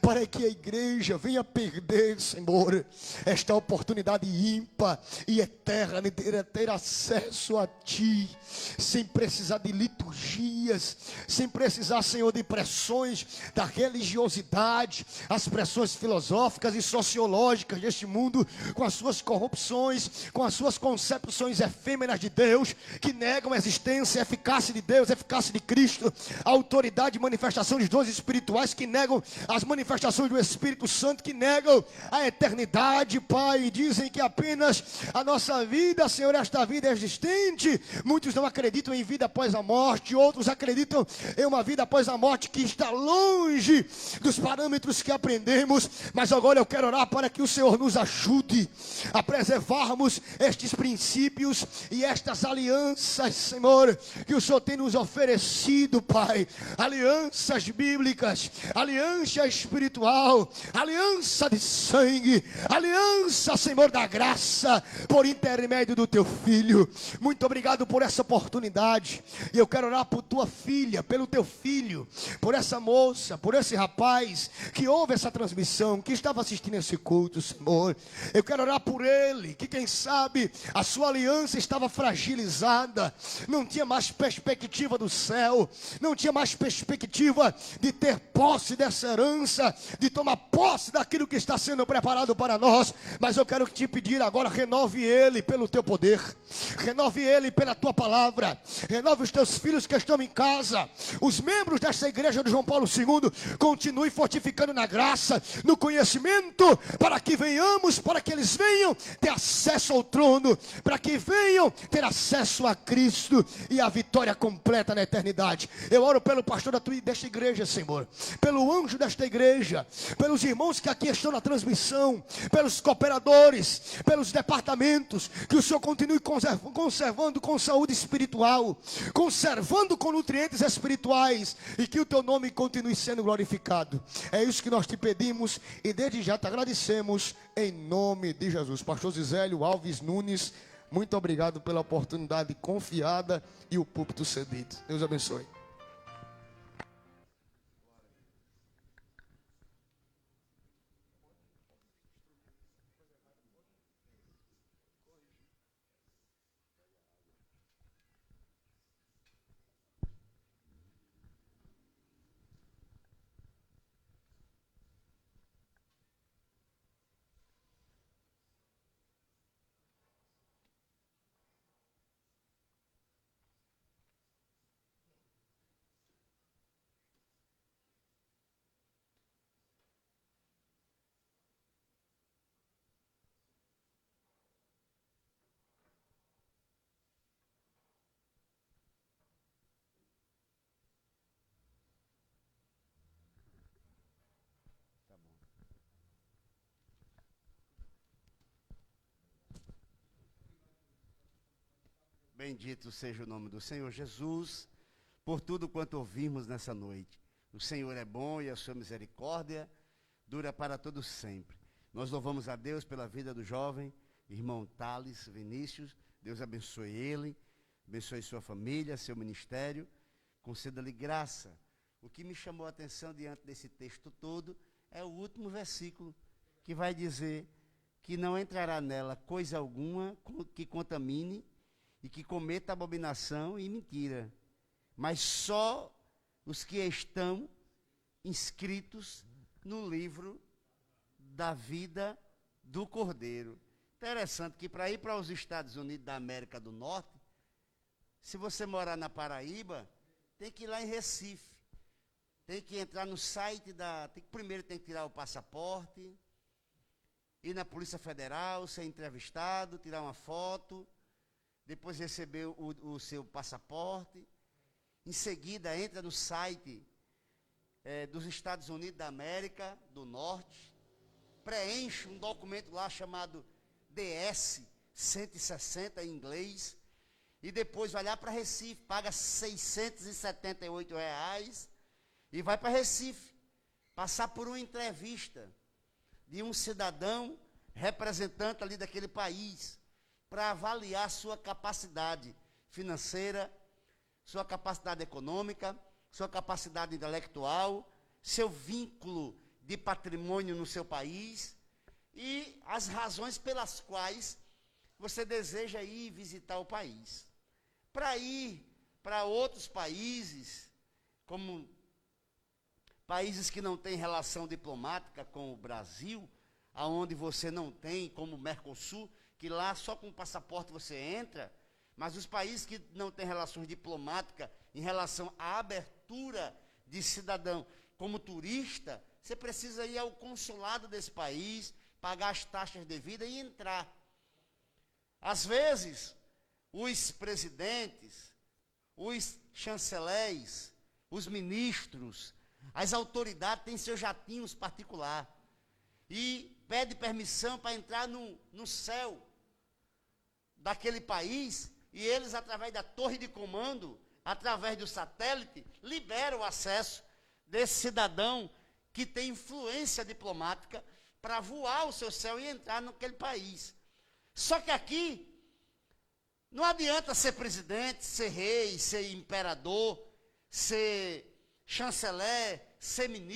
A: para que a igreja venha perder, Senhor, esta oportunidade ímpar e eterna de ter acesso a Ti, sem precisar de liturgias, sem precisar, Senhor, de pressões da religiosidade, as pressões filosóficas e sociológicas deste mundo, com as suas corrupções, com as suas concepções efêmeras de Deus, que negam a existência, a eficácia de Deus, a eficácia de Cristo, a autoridade e manifestação dos dons espirituais, que negam a as manifestações do Espírito Santo que negam a eternidade, Pai, e dizem que apenas a nossa vida, Senhor, esta vida é existente. Muitos não acreditam em vida após a morte, outros acreditam em uma vida após a morte que está longe dos parâmetros que aprendemos. Mas agora eu quero orar para que o Senhor nos ajude a preservarmos estes princípios e estas alianças, Senhor, que o Senhor tem nos oferecido, Pai. Alianças bíblicas, aliança espiritual, aliança de sangue, aliança, Senhor, da graça, por intermédio do teu Filho. Muito obrigado por essa oportunidade. E eu quero orar por tua filha, pelo teu filho, por essa moça, por esse rapaz que ouve essa transmissão, que estava assistindo esse culto, Senhor. Eu quero orar por ele, que quem sabe a sua aliança estava fragilizada, não tinha mais perspectiva do céu, não tinha mais perspectiva de ter posse dessa herança, de tomar posse daquilo que está sendo preparado para nós. Mas eu quero te pedir agora, renove ele pelo teu poder, renove ele pela tua palavra, renove os teus filhos que estão em casa, os membros desta igreja de João Paulo II, continue fortificando na graça, no conhecimento, para que venhamos, para que eles venham ter acesso ao trono, para que venham ter acesso a Cristo e a vitória completa na eternidade. Eu oro pelo pastor desta igreja, Senhor, pelo anjo desta igreja, pelos irmãos que aqui estão na transmissão, pelos cooperadores, pelos departamentos, que o Senhor continue conservando com saúde espiritual, conservando com nutrientes espirituais, e que o teu nome continue sendo glorificado. É isso que nós te pedimos e desde já te agradecemos em nome de Jesus. Pastor Zizélio Alves Nunes, muito obrigado pela oportunidade confiada e o púlpito cedido. Deus abençoe.
B: Bendito seja o nome do Senhor Jesus, por tudo quanto ouvimos nessa noite. O Senhor é bom e a sua misericórdia dura para todo sempre. Nós louvamos a Deus pela vida do jovem irmão Thales Vinícius. Deus abençoe ele, abençoe sua família, seu ministério, conceda-lhe graça. O que me chamou a atenção diante desse texto todo é o último versículo, que vai dizer que não entrará nela coisa alguma que contamine e que cometa abominação e mentira, mas só os que estão inscritos no livro da vida do Cordeiro. Interessante que para ir para os Estados Unidos da América do Norte, se você morar na Paraíba, tem que ir lá em Recife, tem que entrar no site primeiro tem que tirar o passaporte, ir na Polícia Federal, ser entrevistado, tirar uma foto, depois receber o seu passaporte. Em seguida, entra no site dos Estados Unidos da América do Norte, preenche um documento lá chamado DS 160 em inglês, e depois vai lá para Recife, paga R$678 e vai para Recife, passar por uma entrevista de um cidadão representante ali daquele país, para avaliar sua capacidade financeira, sua capacidade econômica, sua capacidade intelectual, seu vínculo de patrimônio no seu país e as razões pelas quais você deseja ir visitar o país. Para ir para outros países, como países que não têm relação diplomática com o Brasil, aonde você não tem, como o Mercosul, que lá só com o passaporte você entra, mas os países que não têm relações diplomáticas em relação à abertura de cidadão como turista, você precisa ir ao consulado desse país, pagar as taxas devidas e entrar. Às vezes, os presidentes, os chanceleres, os ministros, as autoridades têm seus jatinhos particulares e pede permissão para entrar no céu daquele país, e eles, através da torre de comando, através do satélite, liberam o acesso desse cidadão que tem influência diplomática para voar o seu céu e entrar naquele país. Só que aqui, não adianta ser presidente, ser rei, ser imperador, ser chanceler, ser ministro.